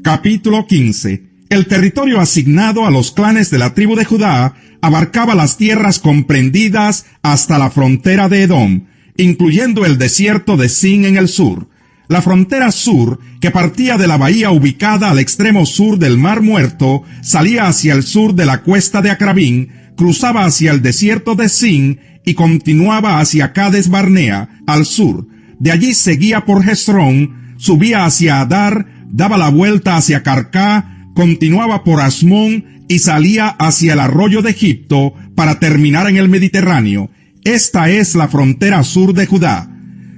Capítulo 15. El territorio asignado a los clanes de la tribu de Judá abarcaba las tierras comprendidas hasta la frontera de Edom, incluyendo el desierto de Sin en el sur. La frontera sur, que partía de la bahía ubicada al extremo sur del Mar Muerto, salía hacia el sur de la cuesta de Acrabín, cruzaba hacia el desierto de Sin y continuaba hacia Cades Barnea, al sur. De allí seguía por Hezrón, subía hacia Adar, daba la vuelta hacia Carcá, continuaba por Asmón y salía hacia el arroyo de Egipto para terminar en el Mediterráneo. Esta es la frontera sur de Judá.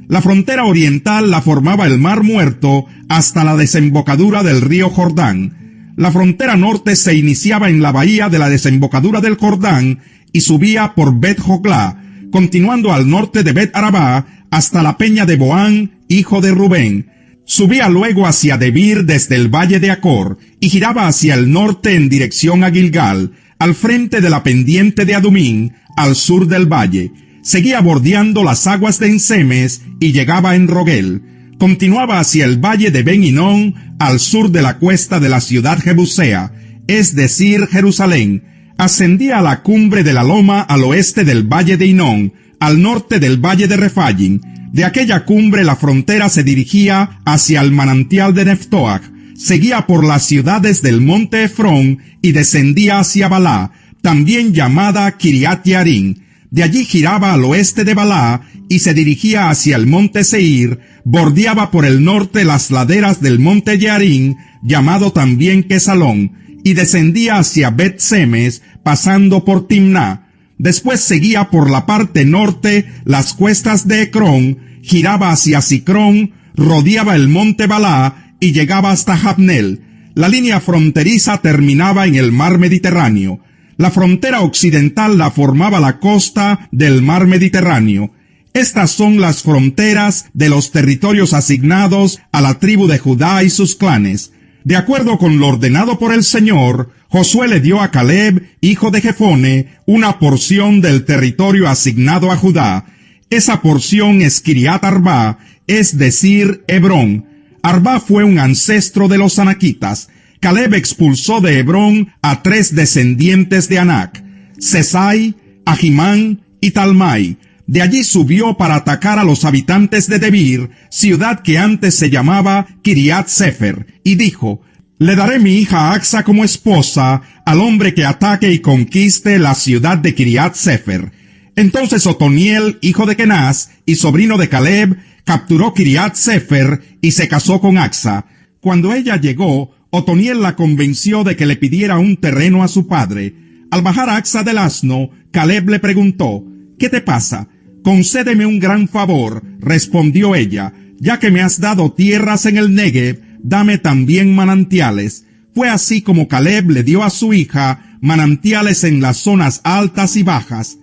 La frontera oriental la formaba el Mar Muerto hasta la desembocadura del río Jordán. La frontera norte se iniciaba en la bahía de la desembocadura del Jordán y subía por Bet Joglá, continuando al norte de Bet Arabá hasta la peña de Boán, hijo de Rubén. Subía luego hacia Debir desde el valle de Acor y giraba hacia el norte en dirección a Gilgal, al frente de la pendiente de Adumín, al sur del valle. Seguía bordeando las aguas de Ensemes y llegaba en Rogel. Continuaba hacia el valle de Ben Hinnom, al sur de la cuesta de la ciudad Jebusea, es decir, Jerusalén. Ascendía a la cumbre de la loma al oeste del valle de Hinnom, al norte del valle de Refaim. De aquella cumbre la frontera se dirigía hacia el manantial de Neftoach, seguía por las ciudades del monte Efrón y descendía hacia Balá, también llamada Kiriat Yarim. De allí giraba al oeste de Balá y se dirigía hacia el monte Seir, bordeaba por el norte las laderas del monte Yarim, llamado también Quesalón, y descendía hacia Bet-Semes, pasando por Timná. Después seguía por la parte norte las cuestas de Ecrón, giraba hacia Sicrón, rodeaba el monte Balá y llegaba hasta Jabnel. La línea fronteriza terminaba en el mar Mediterráneo. La frontera occidental la formaba la costa del mar Mediterráneo. Estas son las fronteras de los territorios asignados a la tribu de Judá y sus clanes. De acuerdo con lo ordenado por el Señor, Josué le dio a Caleb, hijo de Jefone, una porción del territorio asignado a Judá. Esa porción es Kiriat Arba, es decir, Hebrón. Arba fue un ancestro de los anaquitas. Caleb expulsó de Hebrón a 3 descendientes de Anac, Sesai, Ahimán y Talmai. De allí subió para atacar a los habitantes de Debir, ciudad que antes se llamaba Kiriat Sefer, y dijo: «Le daré mi hija Axa como esposa al hombre que ataque y conquiste la ciudad de Kiriat Sefer». Entonces Otoniel, hijo de Kenaz y sobrino de Caleb, capturó Kiriat Sefer y se casó con Axa. Cuando ella llegó, Otoniel la convenció de que le pidiera un terreno a su padre. Al bajar Axa del asno, Caleb le preguntó: «¿Qué te pasa?». «Concédeme un gran favor», respondió ella, «ya que me has dado tierras en el Negev, dame también manantiales». Fue así como Caleb le dio a su hija manantiales en las zonas altas y bajas.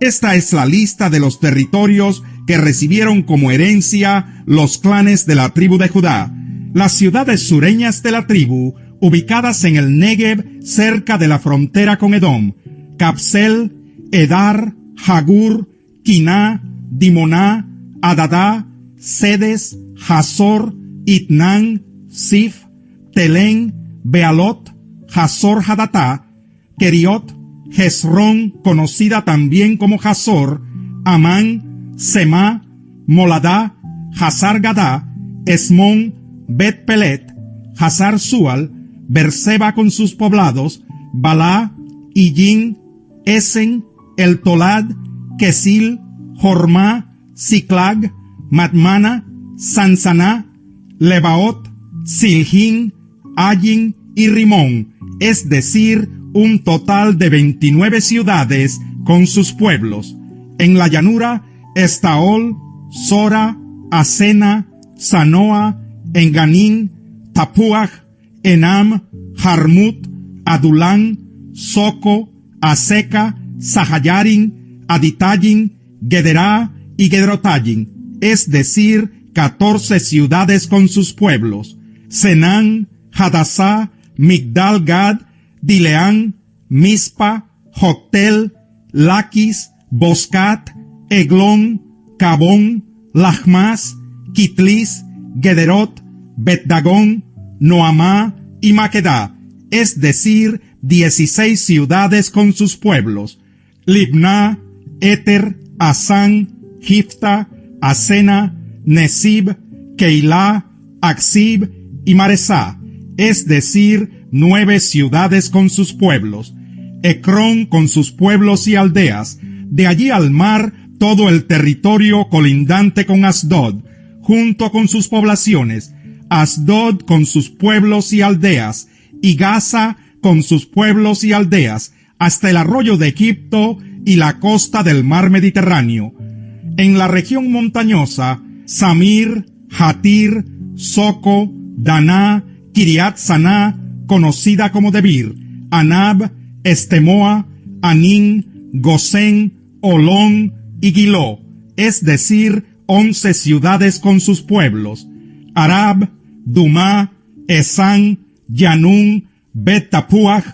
Esta es la lista de los territorios que recibieron como herencia los clanes de la tribu de Judá. Las ciudades sureñas de la tribu, ubicadas en el Negev cerca de la frontera con Edom: Capsel, Edar, Hagur, Quiná, Dimoná, Adadá, Sedes, Hazor, Itnán, Sif, Telén, Bealot, Hazor Hadatá, Keriot, Hezrón, conocida también como Hazor, Amán, Semá, Moladá, Hazar Gadá, Esmón, Bet Pelet, Hazar Sual, Berseba con sus poblados, Balá, Illín, Esen, El Tolad, Kesil, Jormá, Siclag, Madmana, Sansaná, Lebaot, Siljín, Ayin y Rimón, es decir, un total de 29 ciudades con sus pueblos. En la llanura, Estaol, Sora, Asena, Sanoa, Enganín, Tapuaj, Enam, Jarmut, Adulán, Soco, Aseca, Sahayarin, Aditayin, Gederá y Gederotayin, es decir, 14 ciudades con sus pueblos. Senán, Hadasá, Migdal Gad, Dileán, Mispa, Joctel, Laquis, Boscat, Eglón, Cabón, Lachmas, Kitlis, Gederot, Bet-Dagón, Noamá y Maquedá, es decir, 16 ciudades con sus pueblos. Libná, Éter, Asán, Gifta, Asena, Nesib, Keilá, Aksib y Maresá, es decir, 9 ciudades con sus pueblos. Ecrón con sus pueblos y aldeas, de allí al mar todo el territorio colindante con Asdod, junto con sus poblaciones, Asdod con sus pueblos y aldeas, y Gaza con sus pueblos y aldeas, hasta el arroyo de Egipto y la costa del mar Mediterráneo. En la región montañosa, Samir, Hatir, Soco, Daná, Kiriat Saná, conocida como Debir, Anab, Estemoa, Anín, Gosén, Olón y Giló, es decir, 11 ciudades con sus pueblos. Arab, Dumá, Esán, Yanún, Bet-Tapuaj,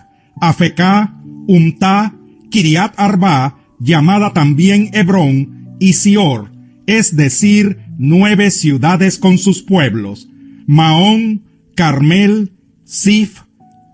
Afecá, Umtá, Kiriat Arba, llamada también Hebrón, y Sior, es decir, 9 ciudades con sus pueblos. Maón, Carmel, Sif,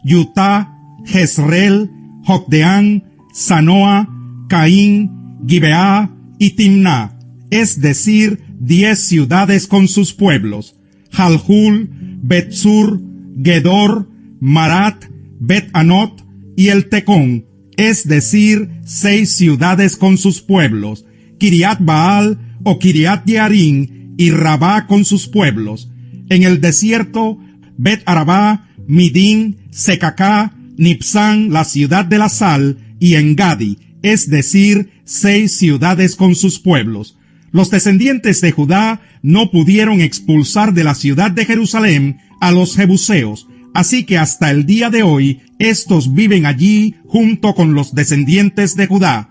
Yutá, Jezreel, Jocdeán, Sanoa, Caín, Gibeá y Timná, es decir, 10 ciudades con sus pueblos. Jalhul, Betsur, Gedor, Marat, Bet-Anot y el Tecón, es decir, 6 ciudades con sus pueblos. Kiriat Baal o Kiriat Yearín y Rabá con sus pueblos. En el desierto, Bet-Arabá, Midín, Secacá, Nipsán, la ciudad de la sal, y Engadi, es decir, 6 ciudades con sus pueblos. Los descendientes de Judá no pudieron expulsar de la ciudad de Jerusalén a los jebuseos, así que hasta el día de hoy estos viven allí junto con los descendientes de Judá.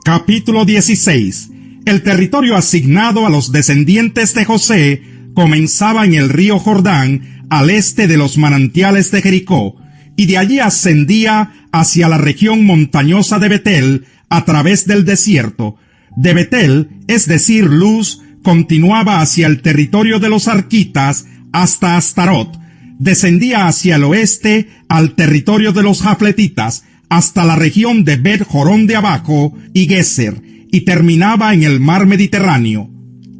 Capítulo 16. El territorio asignado a los descendientes de José comenzaba en el río Jordán, al este de los manantiales de Jericó, y de allí ascendía hacia la región montañosa de Betel a través del desierto. De Betel, es decir, Luz, continuaba hacia el territorio de los arquitas hasta Astarot, descendía hacia el oeste al territorio de los jafletitas hasta la región de Bet-Jorón de abajo y Geser, y terminaba en el mar Mediterráneo.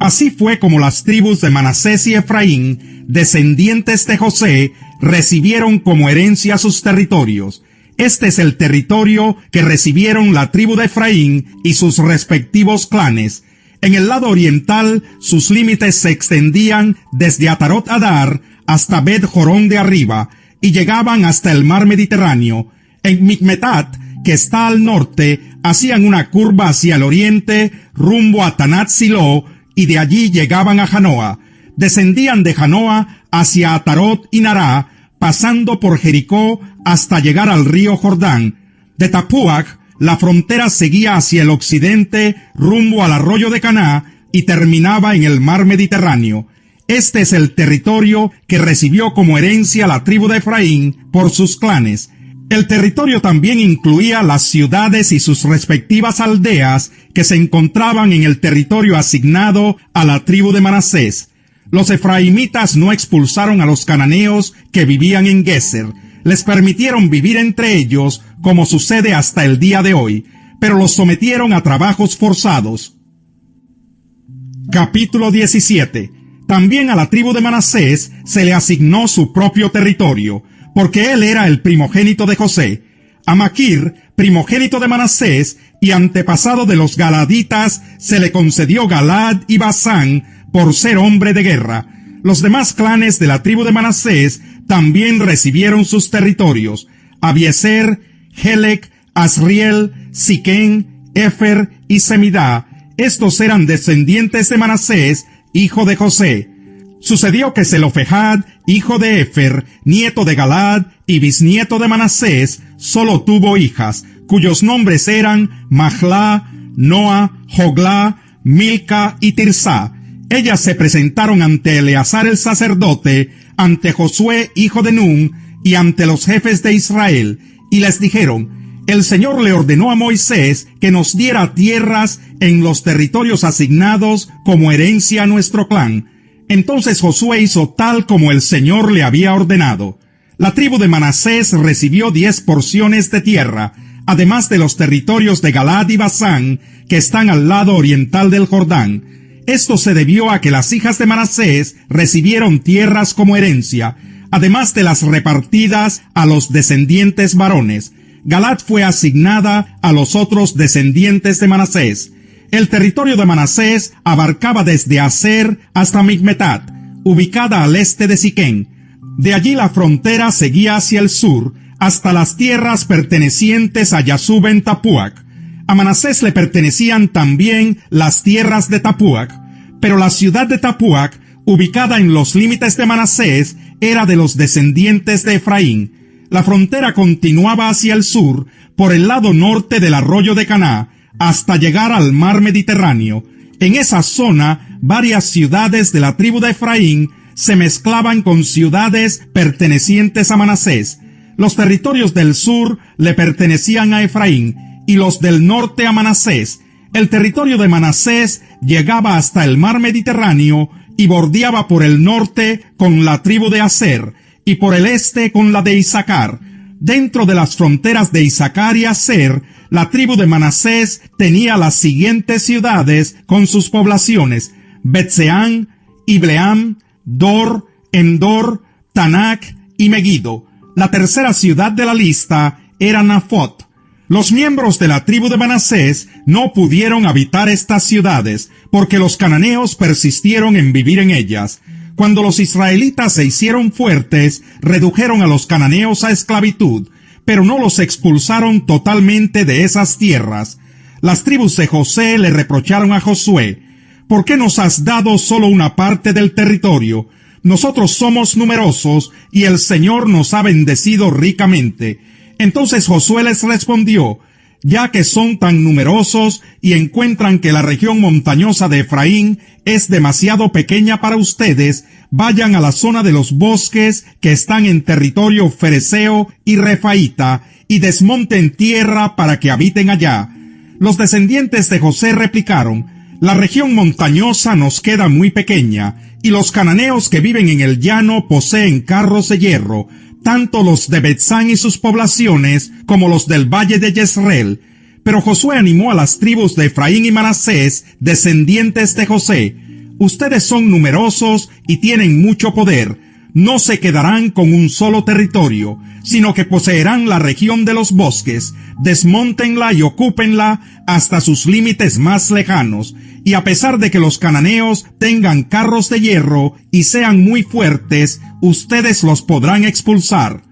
Así fue como las tribus de Manasés y Efraín, descendientes de José, recibieron como herencia sus territorios. Este es el territorio que recibieron la tribu de Efraín y sus respectivos clanes. En el lado oriental, sus límites se extendían desde Atarot Adar hasta Bet-Jorón de arriba, y llegaban hasta el mar Mediterráneo. En Micmetat, que está al norte, hacían una curva hacia el oriente, rumbo a Tanat Siló, y de allí llegaban a Janoa. Descendían de Janoa hacia Atarot y Nará, pasando por Jericó hasta llegar al río Jordán. De Tapuaj, la frontera seguía hacia el occidente, rumbo al arroyo de Caná, y terminaba en el mar Mediterráneo. Este es el territorio que recibió como herencia la tribu de Efraín por sus clanes. El territorio también incluía las ciudades y sus respectivas aldeas que se encontraban en el territorio asignado a la tribu de Manasés. Los efraimitas no expulsaron a los cananeos que vivían en Geser. Les permitieron vivir entre ellos, como sucede hasta el día de hoy, pero los sometieron a trabajos forzados. Capítulo 17. También a la tribu de Manasés se le asignó su propio territorio, porque él era el primogénito de José. A Maquir, primogénito de Manasés y antepasado de los galaditas, se le concedió Galad y Basán, por ser hombre de guerra. Los demás clanes de la tribu de Manasés también recibieron sus territorios: Abiezer, Helec, Asriel, Siquén, Efer y Semidá. Estos eran descendientes de Manasés, hijo de José. Sucedió que Zelofehad, hijo de Efer, nieto de Galaad y bisnieto de Manasés, solo tuvo hijas, cuyos nombres eran Mahlá, Noa, Joglá, Milca y Tirsá. Ellas se presentaron ante Eleazar el sacerdote, ante Josué hijo de Nun, y ante los jefes de Israel, y les dijeron: el Señor le ordenó a Moisés que nos diera tierras en los territorios asignados como herencia a nuestro clan. Entonces Josué hizo tal como el Señor le había ordenado. La tribu de Manasés recibió 10 porciones de tierra, además de los territorios de Galaad y Basán, que están al lado oriental del Jordán. Esto se debió a que las hijas de Manasés recibieron tierras como herencia, además de las repartidas a los descendientes varones. Galaad fue asignada a los otros descendientes de Manasés. El territorio de Manasés abarcaba desde Aser hasta Migmetat, ubicada al este de Siquén. De allí la frontera seguía hacia el sur, hasta las tierras pertenecientes a Yasub en Tapuac. A Manasés le pertenecían también las tierras de Tapuac, pero la ciudad de Tapuac, ubicada en los límites de Manasés, era de los descendientes de Efraín. La frontera continuaba hacia el sur, por el lado norte del arroyo de Caná, hasta llegar al mar Mediterráneo. En esa zona, varias ciudades de la tribu de Efraín se mezclaban con ciudades pertenecientes a Manasés. Los territorios del sur le pertenecían a Efraín, y los del norte a Manasés. El territorio de Manasés llegaba hasta el mar Mediterráneo y bordeaba por el norte con la tribu de Aser, y por el este con la de Isaacar. Dentro de las fronteras de Isaacar y Aser, la tribu de Manasés tenía las siguientes ciudades con sus poblaciones: Betseán, Ibleam, Dor, Endor, Tanak y Megiddo. La tercera ciudad de la lista era Nafot. Los miembros de la tribu de Manasés no pudieron habitar estas ciudades, porque los cananeos persistieron en vivir en ellas. Cuando los israelitas se hicieron fuertes, redujeron a los cananeos a esclavitud, pero no los expulsaron totalmente de esas tierras. Las tribus de José le reprocharon a Josué: ¿por qué nos has dado solo una parte del territorio? Nosotros somos numerosos y el Señor nos ha bendecido ricamente. Entonces Josué les respondió: ya que son tan numerosos y encuentran que la región montañosa de Efraín es demasiado pequeña para ustedes, vayan a la zona de los bosques que están en territorio fereceo y refaíta, y desmonten tierra para que habiten allá. Los descendientes de José replicaron: la región montañosa nos queda muy pequeña, y los cananeos que viven en el llano poseen carros de hierro, tanto los de Betzán y sus poblaciones, como los del valle de Jezreel. Pero Josué animó a las tribus de Efraín y Manasés, descendientes de José: ustedes son numerosos y tienen mucho poder. No se quedarán con un solo territorio, sino que poseerán la región de los bosques. Desmóntenla y ocúpenla hasta sus límites más lejanos. Y a pesar de que los cananeos tengan carros de hierro y sean muy fuertes, ustedes los podrán expulsar.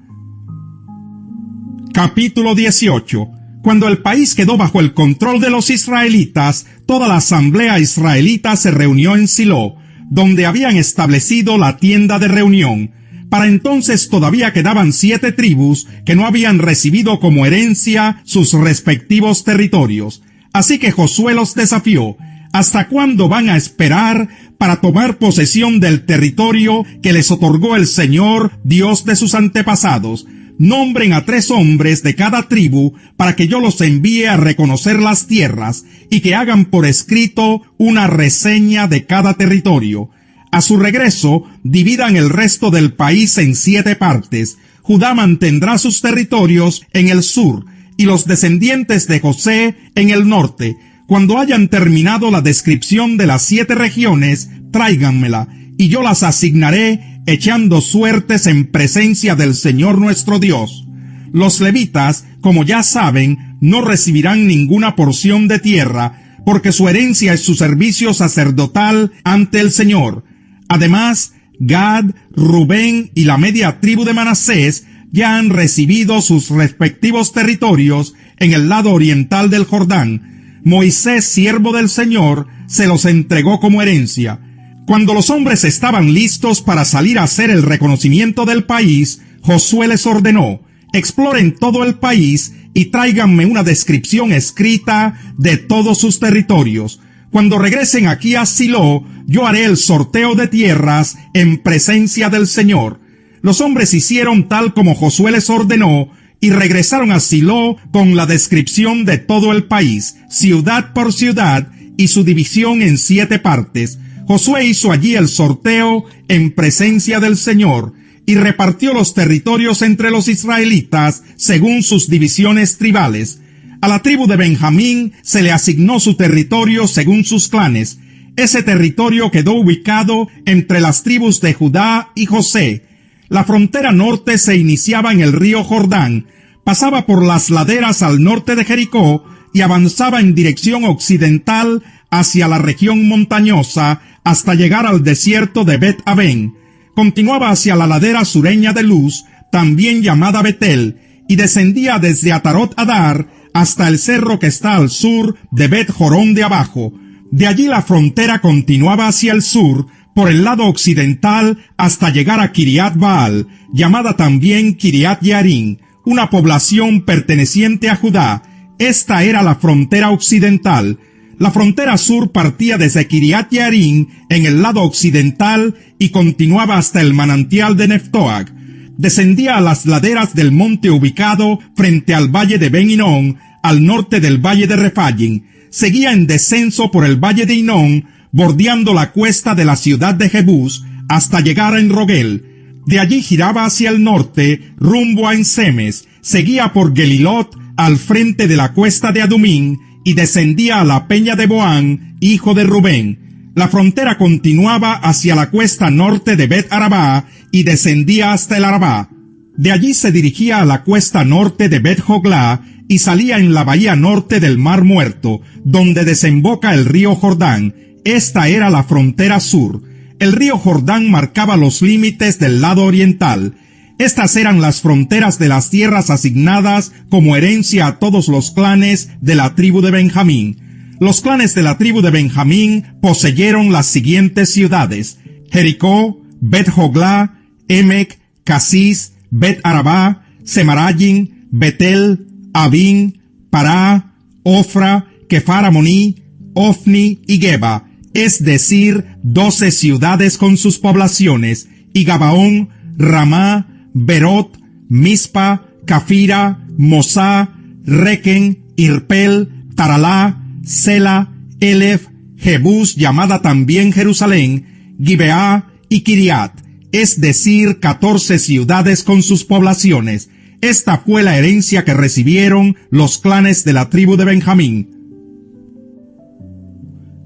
Capítulo 18. Cuando el país quedó bajo el control de los israelitas, toda la asamblea israelita se reunió en Silo, donde habían establecido la tienda de reunión. Para entonces todavía quedaban 7 tribus que no habían recibido como herencia sus respectivos territorios. Así que Josué los desafió: ¿hasta cuándo van a esperar para tomar posesión del territorio que les otorgó el Señor, Dios de sus antepasados? Nombren a 3 hombres de cada tribu para que yo los envíe a reconocer las tierras, y que hagan por escrito una reseña de cada territorio. A su regreso, dividan el resto del país en 7 partes. Judá mantendrá sus territorios en el sur, y los descendientes de José en el norte. Cuando hayan terminado la descripción de las 7 regiones, tráiganmela, y yo las asignaré, echando suertes en presencia del Señor nuestro Dios. Los levitas, como ya saben, no recibirán ninguna porción de tierra, porque su herencia es su servicio sacerdotal ante el Señor. Además, Gad, Rubén y la media tribu de Manasés ya han recibido sus respectivos territorios en el lado oriental del Jordán. Moisés, siervo del Señor, se los entregó como herencia. Cuando los hombres estaban listos para salir a hacer el reconocimiento del país, Josué les ordenó: exploren todo el país y tráiganme una descripción escrita de todos sus territorios. Cuando regresen aquí a Silo, yo haré el sorteo de tierras en presencia del Señor. Los hombres hicieron tal como Josué les ordenó y regresaron a Silo con la descripción de todo el país, ciudad por ciudad, y su división en 7 partes. Josué hizo allí el sorteo en presencia del Señor y repartió los territorios entre los israelitas según sus divisiones tribales. A la tribu de Benjamín se le asignó su territorio según sus clanes. Ese territorio quedó ubicado entre las tribus de Judá y José. La frontera norte se iniciaba en el río Jordán, pasaba por las laderas al norte de Jericó y avanzaba en dirección occidental hacia la región montañosa hasta llegar al desierto de Bet-Aven. Continuaba hacia la ladera sureña de Luz, también llamada Betel, y descendía desde Atarot Adar hasta el cerro que está al sur de Bet-Jorón de abajo. De allí la frontera continuaba hacia el sur, por el lado occidental, hasta llegar a Kiriat Baal, llamada también Kiriat Yearim, una población perteneciente a Judá. Esta era la frontera occidental. La frontera sur partía desde Kiriat Yearim en el lado occidental y continuaba hasta el manantial de Neftoag. Descendía a las laderas del monte ubicado frente al valle de Ben Hinnom, al norte del valle de Rephaim. Seguía en descenso por el valle de Hinnom, bordeando la cuesta de la ciudad de Jebús, hasta llegar a Enrogel. De allí giraba hacia el norte, rumbo a Ensemes, seguía por Gelilot, al frente de la cuesta de Adumín, y descendía a la peña de Boán, hijo de Rubén. La frontera continuaba hacia la cuesta norte de Bet-Arabá, y descendía hasta el Arabá. De allí se dirigía a la cuesta norte de Bet-Joglá, y salía en la bahía norte del Mar Muerto, donde desemboca el río Jordán. Esta era la frontera sur. El río Jordán marcaba los límites del lado oriental. Estas eran las fronteras de las tierras asignadas como herencia a todos los clanes de la tribu de Benjamín. Los clanes de la tribu de Benjamín poseyeron las siguientes ciudades: Jericó, Bet-Joglá, Emec, Casis, Bet-Arabá, Semarayim, Betel, Avin, Pará, Ofra, Kefar Amoní, Ofni y Geba, es decir, 12 ciudades con sus poblaciones, y Gabaón, Ramá, Berot, Mispa, Cafira, Mosá, Requen, Irpel, Taralá, Sela, Elef, Jebús, llamada también Jerusalén, Gibeá y Kiriat, es decir, 14 ciudades con sus poblaciones. Esta fue la herencia que recibieron los clanes de la tribu de Benjamín.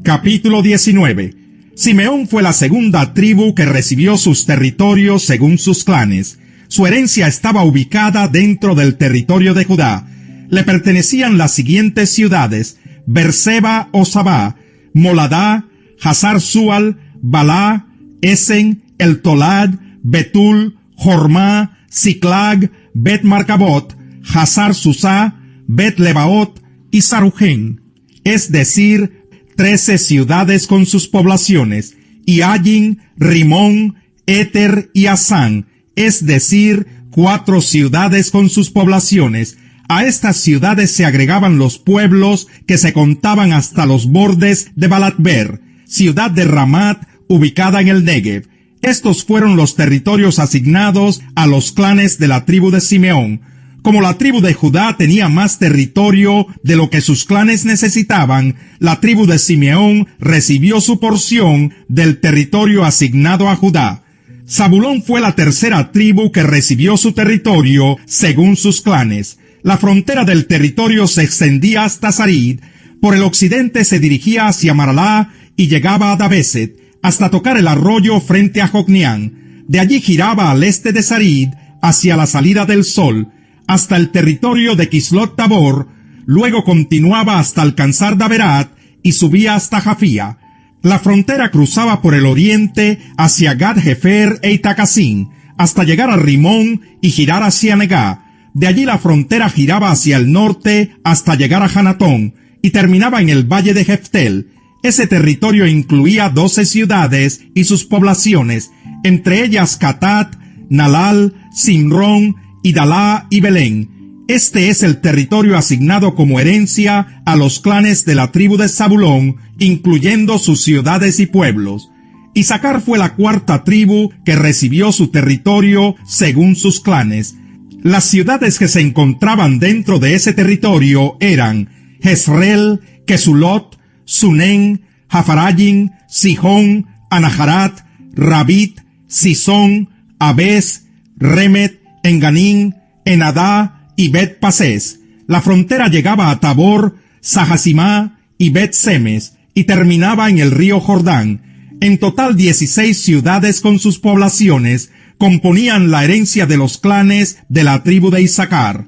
Capítulo 19. Simeón fue la segunda tribu que recibió sus territorios según sus clanes. Su herencia estaba ubicada dentro del territorio de Judá. Le pertenecían las siguientes ciudades: Berseba o Sabá, Moladá, Hazar Sual, Balá, Esen, El Tolad, Betul, Jormá, Siclag, Bet Marcabot, Hazar Susá, Bet Lebaot y Sarujén, es decir, 13 ciudades con sus poblaciones, y Ayin, Rimón, Éter y Asán, es decir, 4 ciudades con sus poblaciones. A estas ciudades se agregaban los pueblos que se contaban hasta los bordes de Balatber, ciudad de Ramat, ubicada en el Negev. Estos fueron los territorios asignados a los clanes de la tribu de Simeón. Como la tribu de Judá tenía más territorio de lo que sus clanes necesitaban, la tribu de Simeón recibió su porción del territorio asignado a Judá. Zabulón fue la tercera tribu que recibió su territorio según sus clanes. La frontera del territorio se extendía hasta Sarid, por el occidente se dirigía hacia Maralá y llegaba a Dabeset, hasta tocar el arroyo frente a Jocneán. De allí giraba al este de Sarid, hacia la salida del sol, hasta el territorio de Kislot Tabor, luego continuaba hasta alcanzar Daberat y subía hasta Jafía. La frontera cruzaba por el oriente hacia Gad-Hefer e Itacasín, hasta llegar a Rimón y girar hacia Negá. De allí la frontera giraba hacia el norte hasta llegar a Hanatón y terminaba en el valle de Jeftel. Ese territorio incluía 12 ciudades y sus poblaciones, entre ellas Catat, Nalal, Simrón, Idalá y Belén. Este es el territorio asignado como herencia a los clanes de la tribu de Zabulón, incluyendo sus ciudades y pueblos. Isacar fue la cuarta tribu que recibió su territorio según sus clanes. Las ciudades que se encontraban dentro de ese territorio eran Jezreel, Kesulot, Sunén, Jafarayim, Sihón, Anaharat, Rabit, Sisón, Abes, Remet, Enganín, Enadá y Bet-Pasés. La frontera llegaba a Tabor, Sahasimá y Bet-Semes y terminaba en el río Jordán. En total 16 ciudades con sus poblaciones componían la herencia de los clanes de la tribu de Isacar.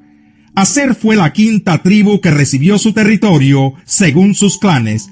Aser fue la quinta tribu que recibió su territorio según sus clanes.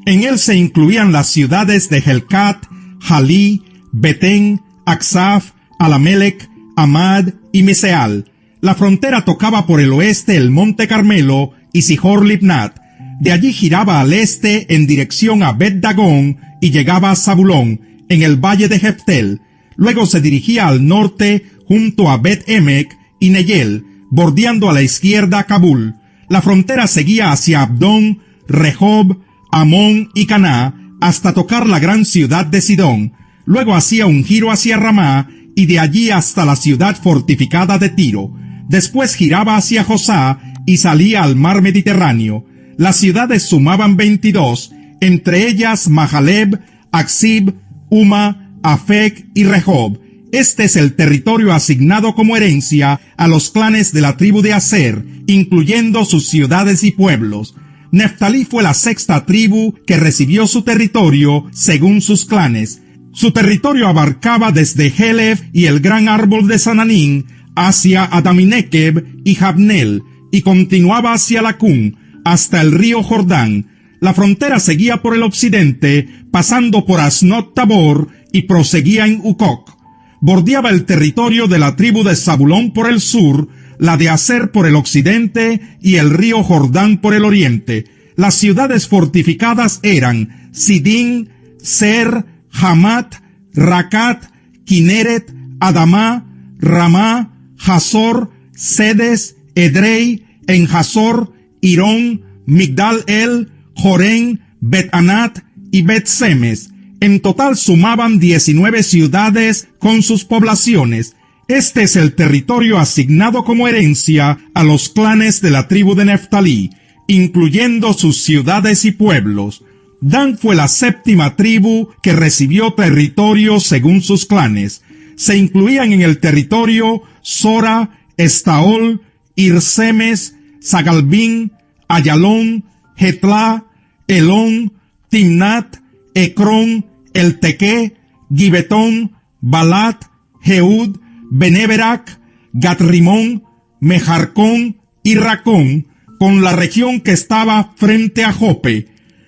En él se incluían las ciudades de Helcat, Jalí, Betén, Aksaf, Alamelec, Amad y Miseal. La frontera tocaba por el oeste el monte Carmelo y Sihor Libnat. De allí giraba al este en dirección a Bet-Dagón y llegaba a Zabulón, en el valle de Jeftel. Luego se dirigía al norte junto a Bet-Emec y Neyel, bordeando a la izquierda Kabul. La frontera seguía hacia Abdón, Rehob, Amón y Caná, hasta tocar la gran ciudad de Sidón. Luego hacía un giro hacia Ramá y de allí hasta la ciudad fortificada de Tiro. Después giraba hacia Josá y salía al mar Mediterráneo. Las ciudades sumaban 22, entre ellas Mahaleb, Aksib, Uma, Afec y Rehob. Este es el territorio asignado como herencia a los clanes de la tribu de Aser, incluyendo sus ciudades y pueblos. Neftalí fue la sexta tribu que recibió su territorio según sus clanes. Su territorio abarcaba desde Helef y el gran árbol de Sananín hacia Adaminequeb y Jabnel, y continuaba hacia Lacún, hasta el río Jordán. La frontera seguía por el occidente, pasando por Asnot Tabor, y proseguía en Ucoc. Bordeaba el territorio de la tribu de Zabulón por el sur, la de Aser por el occidente, y el río Jordán por el oriente. Las ciudades fortificadas eran Sidín, Ser, Hamat, Racat, Kineret, Adamá, Ramá, Hazor, Sedes, Edrei, En-Hazor, Irón, Migdal-El, Jorén, Bet-Anat y Bet-Semes. En total sumaban 19 ciudades con sus poblaciones. Este es el territorio asignado como herencia a los clanes de la tribu de Neftalí, incluyendo sus ciudades y pueblos. Dan fue la séptima tribu que recibió territorio según sus clanes. Se incluían en el territorio Sora, Estaol, Irsemes, Sagalbín, Ayalón, Jetlá, Elón, Timnat, Ecrón, Eltequé, Gibetón, Balat, Jeud, Beneberac, Gatrimón, Mejarcón y Racón, con la región que estaba frente a Jope.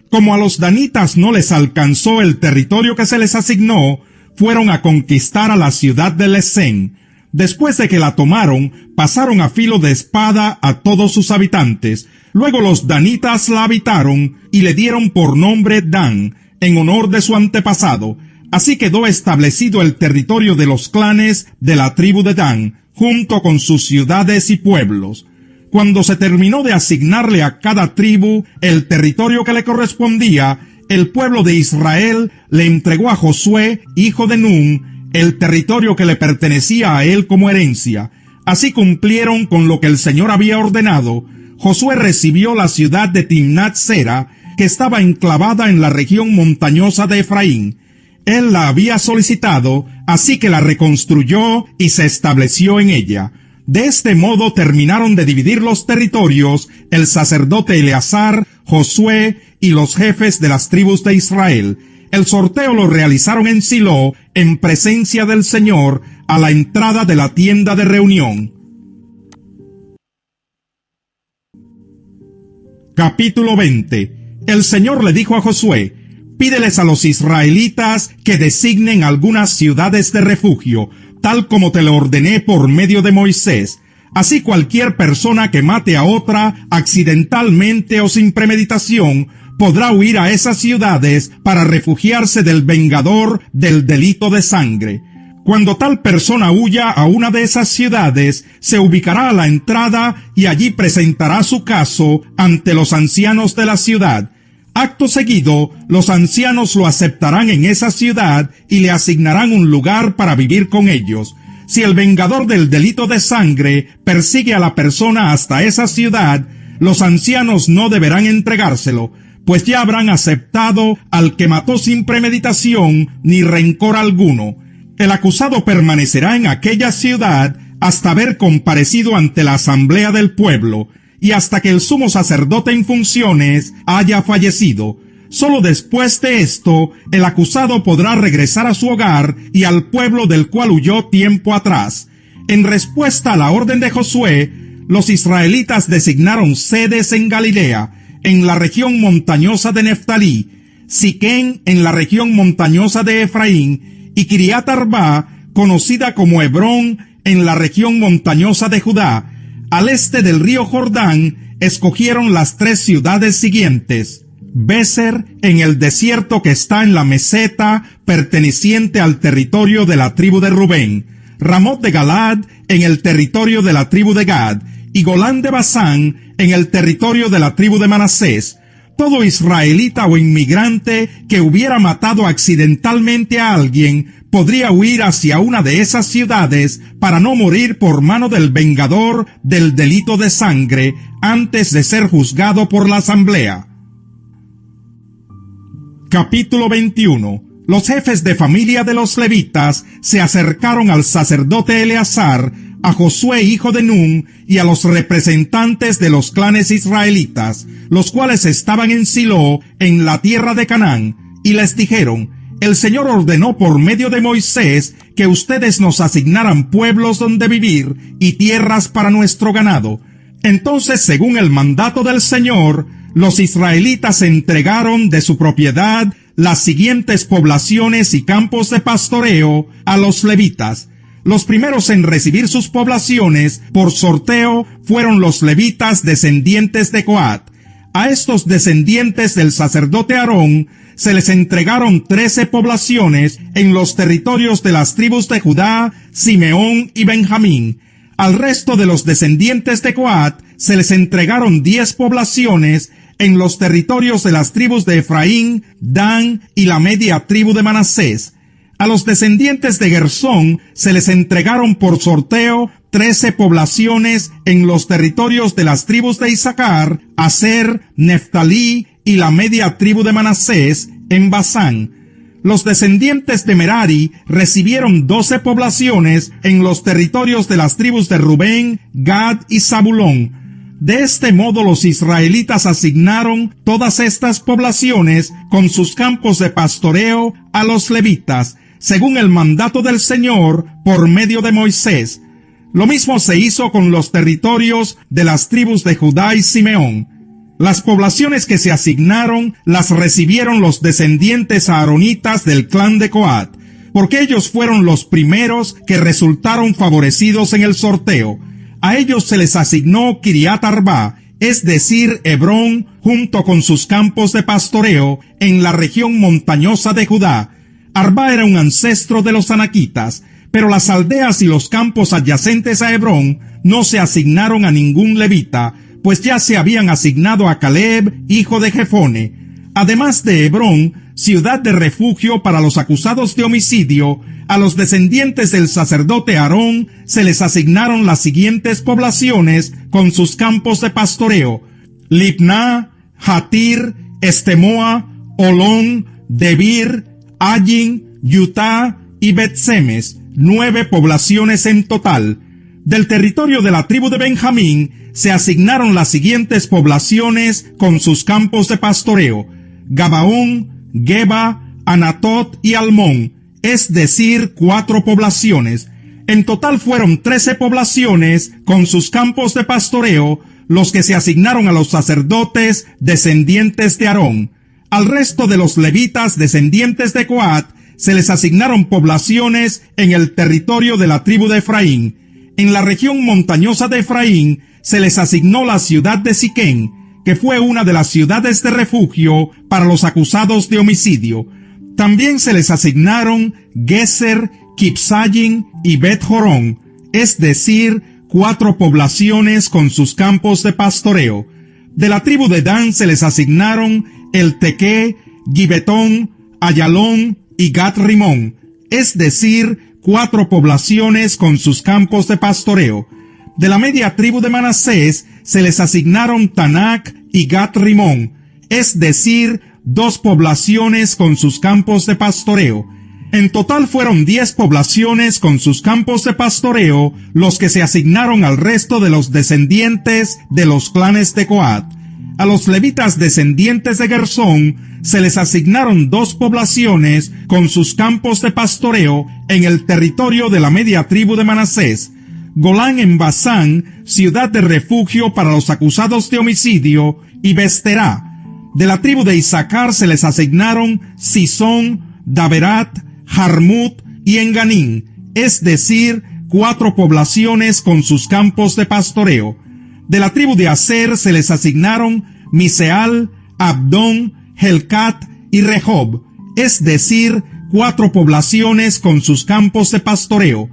Como a los danitas no les alcanzó el territorio que se les asignó, fueron a conquistar a la ciudad de Lesén. Después de que la tomaron, pasaron a filo de espada a todos sus habitantes. Luego los danitas la habitaron y le dieron por nombre Dan, en honor de su antepasado. Así quedó establecido el territorio de los clanes de la tribu de Dan, junto con sus ciudades y pueblos. Cuando se terminó de asignarle a cada tribu el territorio que le correspondía, el pueblo de Israel le entregó a Josué, hijo de Nun, el territorio que le pertenecía a él como herencia. Así cumplieron con lo que el Señor había ordenado. Josué recibió la ciudad de Timnat-Sera, que estaba enclavada en la región montañosa de Efraín. Él la había solicitado, así que la reconstruyó y se estableció en ella. De este modo terminaron de dividir los territorios el sacerdote Eleazar, Josué y los jefes de las tribus de Israel. El sorteo lo realizaron en Silo, en presencia del Señor, a la entrada de la tienda de reunión. Capítulo 20. El Señor le dijo a Josué: pídeles a los israelitas que designen algunas ciudades de refugio, tal como te lo ordené por medio de Moisés. Así cualquier persona que mate a otra accidentalmente o sin premeditación podrá huir a esas ciudades para refugiarse del vengador del delito de sangre. Cuando tal persona huya a una de esas ciudades, se ubicará a la entrada y allí presentará su caso ante los ancianos de la ciudad. Acto seguido, los ancianos lo aceptarán en esa ciudad y le asignarán un lugar para vivir con ellos. Si el vengador del delito de sangre persigue a la persona hasta esa ciudad, los ancianos no deberán entregárselo, pues ya habrán aceptado al que mató sin premeditación ni rencor alguno. El acusado permanecerá en aquella ciudad hasta haber comparecido ante la asamblea del pueblo, y hasta que el sumo sacerdote en funciones haya fallecido. Solo después de esto, el acusado podrá regresar a su hogar y al pueblo del cual huyó tiempo atrás. En respuesta a la orden de Josué, los israelitas designaron sedes en Galilea, en la región montañosa de Neftalí, Siquén en la región montañosa de Efraín, y Kiriat Arba, conocida como Hebrón, en la región montañosa de Judá. Al este del río Jordán, escogieron las 3 ciudades siguientes: Béser, en el desierto que está en la meseta perteneciente al territorio de la tribu de Rubén; Ramot de Galad, en el territorio de la tribu de Gad; y Golán de Basán, en el territorio de la tribu de Manasés. Todo israelita o inmigrante que hubiera matado accidentalmente a alguien podría huir hacia una de esas ciudades para no morir por mano del vengador del delito de sangre antes de ser juzgado por la asamblea. Capítulo 21. Los jefes de familia de los levitas se acercaron al sacerdote Eleazar, a Josué hijo de Nun, y a los representantes de los clanes israelitas, los cuales estaban en Silo, en la tierra de Canaán, y les dijeron: el Señor ordenó por medio de Moisés que ustedes nos asignaran pueblos donde vivir y tierras para nuestro ganado. Entonces, según el mandato del Señor, los israelitas entregaron de su propiedad las siguientes poblaciones y campos de pastoreo a los levitas. Los primeros en recibir sus poblaciones por sorteo fueron los levitas descendientes de Coat. A estos descendientes del sacerdote Aarón se les entregaron 13 poblaciones en los territorios de las tribus de Judá, Simeón y Benjamín. Al resto de los descendientes de Coat se les entregaron 10 poblaciones en los territorios de las tribus de Efraín, Dan y la media tribu de Manasés. A los descendientes de Gersón se les entregaron por sorteo 13 poblaciones en los territorios de las tribus de Isaacar, Aser, Neftalí y la media tribu de Manasés en Basán. Los descendientes de Merari recibieron 12 poblaciones en los territorios de las tribus de Rubén, Gad y Zabulón. De este modo los israelitas asignaron todas estas poblaciones con sus campos de pastoreo a los levitas, según el mandato del Señor por medio de Moisés. Lo mismo se hizo con los territorios de las tribus de Judá y Simeón. Las poblaciones que se asignaron las recibieron los descendientes aaronitas del clan de Coat, porque ellos fueron los primeros que resultaron favorecidos en el sorteo. A ellos se les asignó Kiriat Arba, es decir, Hebrón, junto con sus campos de pastoreo en la región montañosa de Judá. Arba era un ancestro de los anaquitas, pero las aldeas y los campos adyacentes a Hebrón no se asignaron a ningún levita, pues ya se habían asignado a Caleb, hijo de Jefone. Además de Hebrón, ciudad de refugio para los acusados de homicidio, a los descendientes del sacerdote Aarón se les asignaron las siguientes poblaciones con sus campos de pastoreo: Libná, Jatir, Estemoa, Olón, Debir, Ayin, Yutá y Bet-Semes, 9 poblaciones en total. Del territorio de la tribu de Benjamín se asignaron las siguientes poblaciones con sus campos de pastoreo: Gabaón, Geba, Anatot y Almón, es decir, 4 poblaciones. En total fueron 13 poblaciones con sus campos de pastoreo los que se asignaron a los sacerdotes descendientes de Aarón. Al resto de los levitas descendientes de Coat se les asignaron poblaciones en el territorio de la tribu de Efraín. En la región montañosa de Efraín se les asignó la ciudad de Siquén, que fue una de las ciudades de refugio para los acusados de homicidio. También se les asignaron Geser, Kipsayim y Bet-Jorón, es decir, 4 poblaciones con sus campos de pastoreo. De la tribu de Dan se les asignaron El Tequé, Gibetón, Ayalón y Gat-Rimón, es decir, 4 poblaciones con sus campos de pastoreo. De la media tribu de Manasés se les asignaron Tanac y Gat-Rimón, es decir, 2 poblaciones con sus campos de pastoreo. En total fueron 10 poblaciones con sus campos de pastoreo los que se asignaron al resto de los descendientes de los clanes de Coat. A los levitas descendientes de Gersón se les asignaron 2 poblaciones con sus campos de pastoreo en el territorio de la media tribu de Manasés. Golán en Basán, ciudad de refugio para los acusados de homicidio, y Besterá. De la tribu de Isaacar se les asignaron Sisón, Daberat, Jarmut y Enganín, es decir, 4 poblaciones con sus campos de pastoreo. De la tribu de Aser se les asignaron Miseal, Abdón, Helcat y Rehob, es decir, 4 poblaciones con sus campos de pastoreo.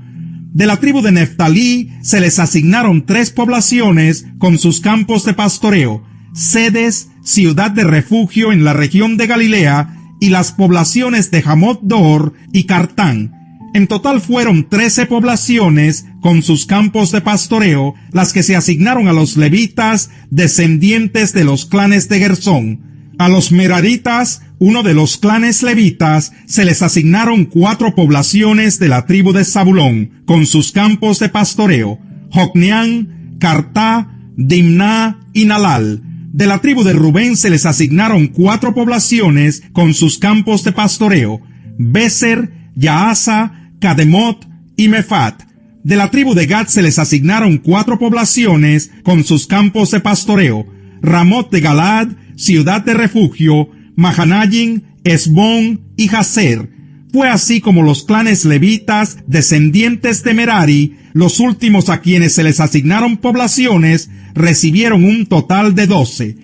De la tribu de Neftalí se les asignaron 3 poblaciones con sus campos de pastoreo: Sedes, ciudad de refugio en la región de Galilea, y las poblaciones de Hamot-Dor y Cartán. En total fueron 13 poblaciones con sus campos de pastoreo, las que se asignaron a los levitas descendientes de los clanes de Gersón. A los meraritas, uno de los clanes levitas, se les asignaron 4 poblaciones de la tribu de Zabulón, con sus campos de pastoreo: Jocneán, Cartá, Dimná y Nalal. De la tribu de Rubén se les asignaron 4 poblaciones con sus campos de pastoreo: Beser, Yaasa, Cademot y Mefat. De la tribu de Gad se les asignaron 4 poblaciones con sus campos de pastoreo: Ramot de Galad, ciudad de refugio, Mahanayim, Esbón y Jazer. Fue así como los clanes levitas, descendientes de Merari, los últimos a quienes se les asignaron poblaciones, recibieron un total de 12.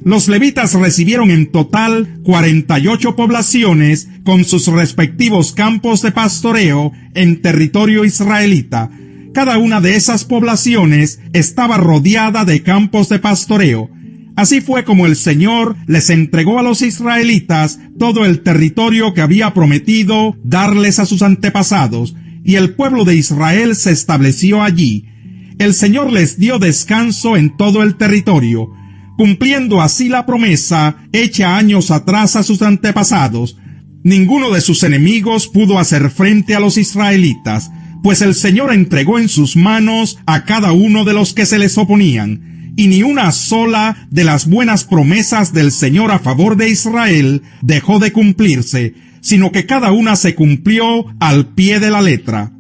Los levitas recibieron en total 48 poblaciones con sus respectivos campos de pastoreo en territorio israelita. Cada una de esas poblaciones estaba rodeada de campos de pastoreo. Así fue como el Señor les entregó a los israelitas todo el territorio que había prometido darles a sus antepasados, y el pueblo de Israel se estableció allí. El Señor les dio descanso en todo el territorio, cumpliendo así la promesa hecha años atrás a sus antepasados. Ninguno de sus enemigos pudo hacer frente a los israelitas, pues el Señor entregó en sus manos a cada uno de los que se les oponían, y ni una sola de las buenas promesas del Señor a favor de Israel dejó de cumplirse, sino que cada una se cumplió al pie de la letra.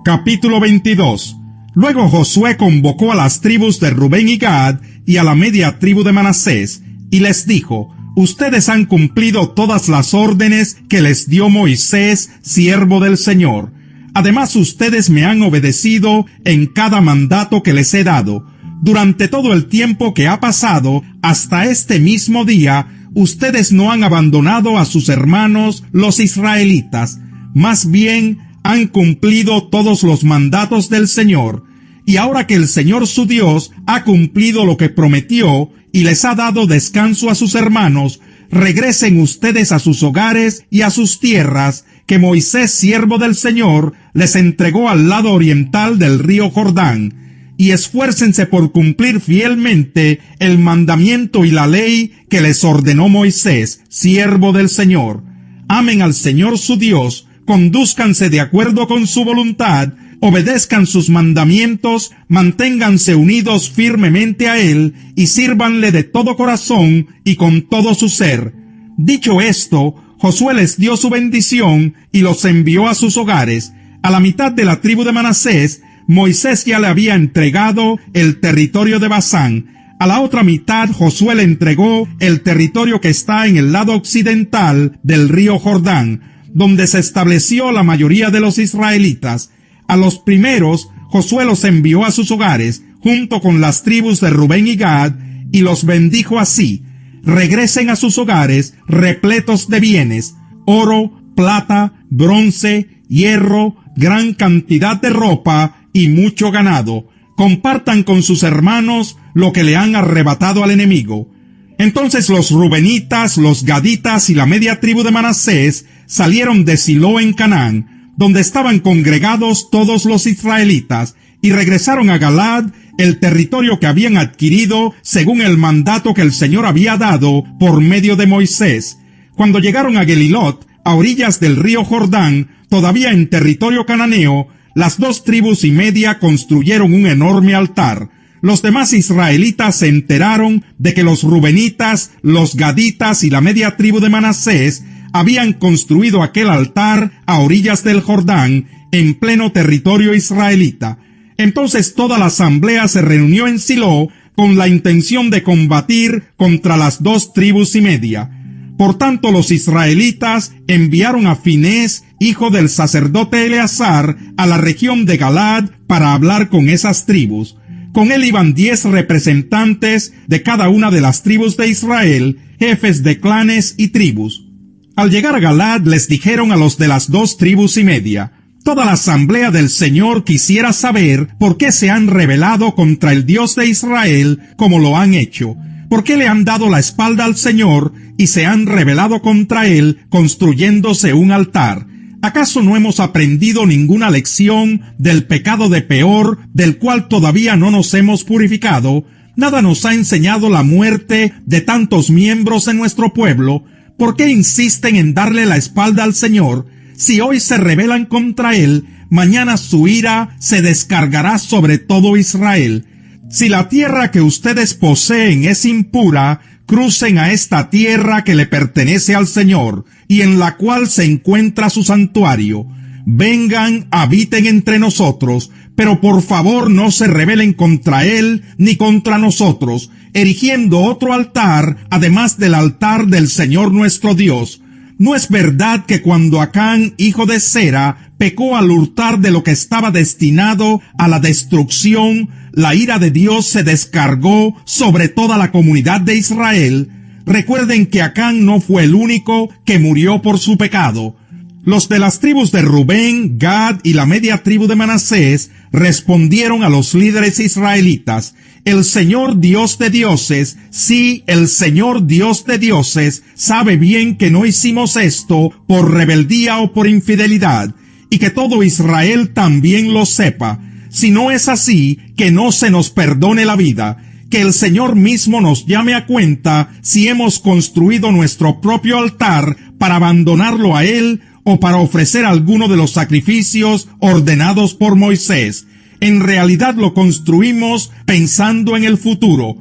Capítulo 22. Luego Josué convocó a las tribus de Rubén y Gad y a la media tribu de Manasés, y les dijo: Ustedes han cumplido todas las órdenes que les dio Moisés, siervo del Señor. Además, ustedes me han obedecido en cada mandato que les he dado. Durante todo el tiempo que ha pasado, hasta este mismo día, ustedes no han abandonado a sus hermanos, los israelitas. Más bien, han cumplido todos los mandatos del Señor. Y ahora que el Señor su Dios ha cumplido lo que prometió y les ha dado descanso a sus hermanos, regresen ustedes a sus hogares y a sus tierras, que Moisés, siervo del Señor, les entregó al lado oriental del río Jordán, y esfuércense por cumplir fielmente el mandamiento y la ley que les ordenó Moisés, siervo del Señor. Amen al Señor su Dios, condúzcanse de acuerdo con su voluntad, obedezcan sus mandamientos, manténganse unidos firmemente a Él, y sírvanle de todo corazón y con todo su ser. Dicho esto, Josué les dio su bendición y los envió a sus hogares. A la mitad de la tribu de Manasés Moisés ya le había entregado el territorio de Basán. A la otra mitad, Josué le entregó el territorio que está en el lado occidental del río Jordán, donde se estableció la mayoría de los israelitas. A los primeros, Josué los envió a sus hogares, junto con las tribus de Rubén y Gad, y los bendijo así: regresen a sus hogares repletos de bienes, oro, plata, bronce, hierro, gran cantidad de ropa y mucho ganado. Compartan con sus hermanos lo que le han arrebatado al enemigo. Entonces los rubenitas, los gaditas y la media tribu de Manasés salieron de Silo en Canaán, donde estaban congregados todos los israelitas, y regresaron a Galaad, el territorio que habían adquirido según el mandato que el Señor había dado por medio de Moisés. Cuando llegaron a Gelilot, a orillas del río Jordán, todavía en territorio cananeo, las 2 tribus y media construyeron un enorme altar. Los demás israelitas se enteraron de que los rubenitas, los gaditas y la media tribu de Manasés habían construido aquel altar a orillas del Jordán, en pleno territorio israelita. Entonces toda la asamblea se reunió en Silo con la intención de combatir contra las 2 tribus y media. Por tanto, los israelitas enviaron a Finés, hijo del sacerdote Eleazar, a la región de Galaad para hablar con esas tribus. Con él iban 10 representantes de cada una de las tribus de Israel, jefes de clanes y tribus. Al llegar a Galaad les dijeron a los de las 2 tribus y media: toda la asamblea del Señor quisiera saber por qué se han rebelado contra el Dios de Israel como lo han hecho. ¿Por qué le han dado la espalda al Señor y se han rebelado contra Él construyéndose un altar? ¿Acaso no hemos aprendido ninguna lección del pecado de Peor, del cual todavía no nos hemos purificado? ¿Nada nos ha enseñado la muerte de tantos miembros de nuestro pueblo? ¿Por qué insisten en darle la espalda al Señor? Si hoy se rebelan contra Él, mañana su ira se descargará sobre todo Israel. Si la tierra que ustedes poseen es impura, crucen a esta tierra que le pertenece al Señor, y en la cual se encuentra su santuario. Vengan, habiten entre nosotros, pero por favor no se rebelen contra Él ni contra nosotros, erigiendo otro altar, además del altar del Señor nuestro Dios. ¿No es verdad que cuando Acán, hijo de Zera, pecó al hurtar de lo que estaba destinado a la destrucción, la ira de Dios se descargó sobre toda la comunidad de Israel? Recuerden que Acán no fue el único que murió por su pecado. Los de las tribus de Rubén, Gad y la media tribu de Manasés respondieron a los líderes israelitas: el Señor Dios de dioses, sí, el Señor Dios de dioses, sabe bien que no hicimos esto por rebeldía o por infidelidad, y que todo Israel también lo sepa. Si no es así, que no se nos perdone la vida. Que el Señor mismo nos llame a cuenta si hemos construido nuestro propio altar para abandonarlo a Él o para ofrecer alguno de los sacrificios ordenados por Moisés. En realidad lo construimos pensando en el futuro.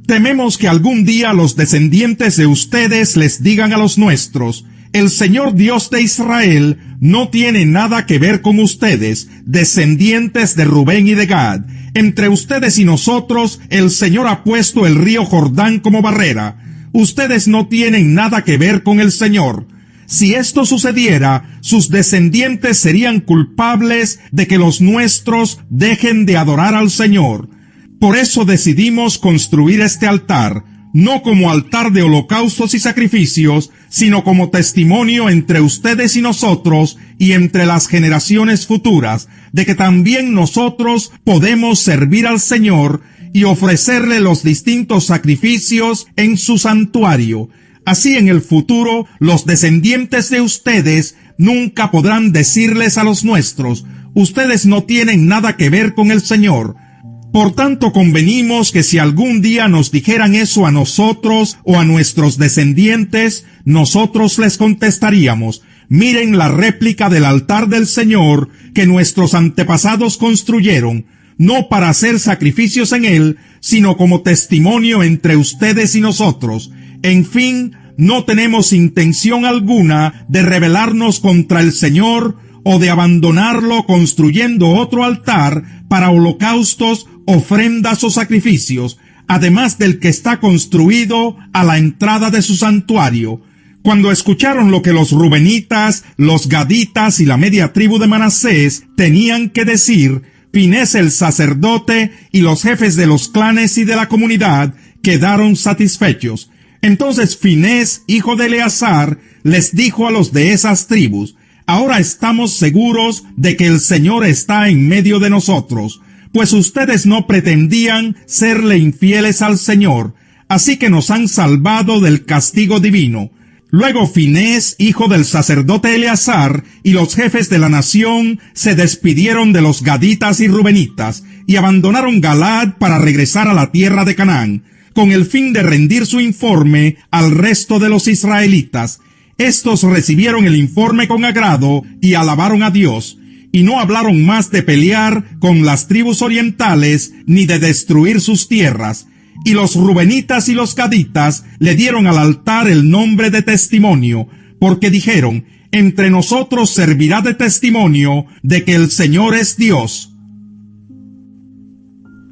Tememos que algún día los descendientes de ustedes les digan a los nuestros: el Señor Dios de Israel no tiene nada que ver con ustedes, descendientes de Rubén y de Gad. Entre ustedes y nosotros, el Señor ha puesto el río Jordán como barrera. Ustedes no tienen nada que ver con el Señor. Si esto sucediera, sus descendientes serían culpables de que los nuestros dejen de adorar al Señor. Por eso decidimos construir este altar, no como altar de holocaustos y sacrificios, sino como testimonio entre ustedes y nosotros y entre las generaciones futuras, de que también nosotros podemos servir al Señor y ofrecerle los distintos sacrificios en su santuario. Así en el futuro los descendientes de ustedes nunca podrán decirles a los nuestros: ustedes no tienen nada que ver con el Señor. Por tanto, convenimos que si algún día nos dijeran eso a nosotros o a nuestros descendientes, nosotros les contestaríamos: miren la réplica del altar del Señor que nuestros antepasados construyeron, no para hacer sacrificios en él, sino como testimonio entre ustedes y nosotros. En fin, no tenemos intención alguna de rebelarnos contra el Señor o de abandonarlo construyendo otro altar para holocaustos, ofrendas o sacrificios, además del que está construido a la entrada de su santuario. Cuando escucharon lo que los rubenitas, los gaditas y la media tribu de Manasés tenían que decir, Finés el sacerdote y los jefes de los clanes y de la comunidad quedaron satisfechos. Entonces Finés, hijo de Eleazar, les dijo a los de esas tribus, ahora estamos seguros de que el Señor está en medio de nosotros, pues ustedes no pretendían serle infieles al Señor, así que nos han salvado del castigo divino. Luego Finés, hijo del sacerdote Eleazar, y los jefes de la nación se despidieron de los gaditas y rubenitas, y abandonaron Galaad para regresar a la tierra de Canaán, con el fin de rendir su informe al resto de los israelitas. Estos recibieron el informe con agrado y alabaron a Dios, y no hablaron más de pelear con las tribus orientales ni de destruir sus tierras. Y los rubenitas y los gaditas le dieron al altar el nombre de testimonio, porque dijeron, entre nosotros servirá de testimonio de que el Señor es Dios.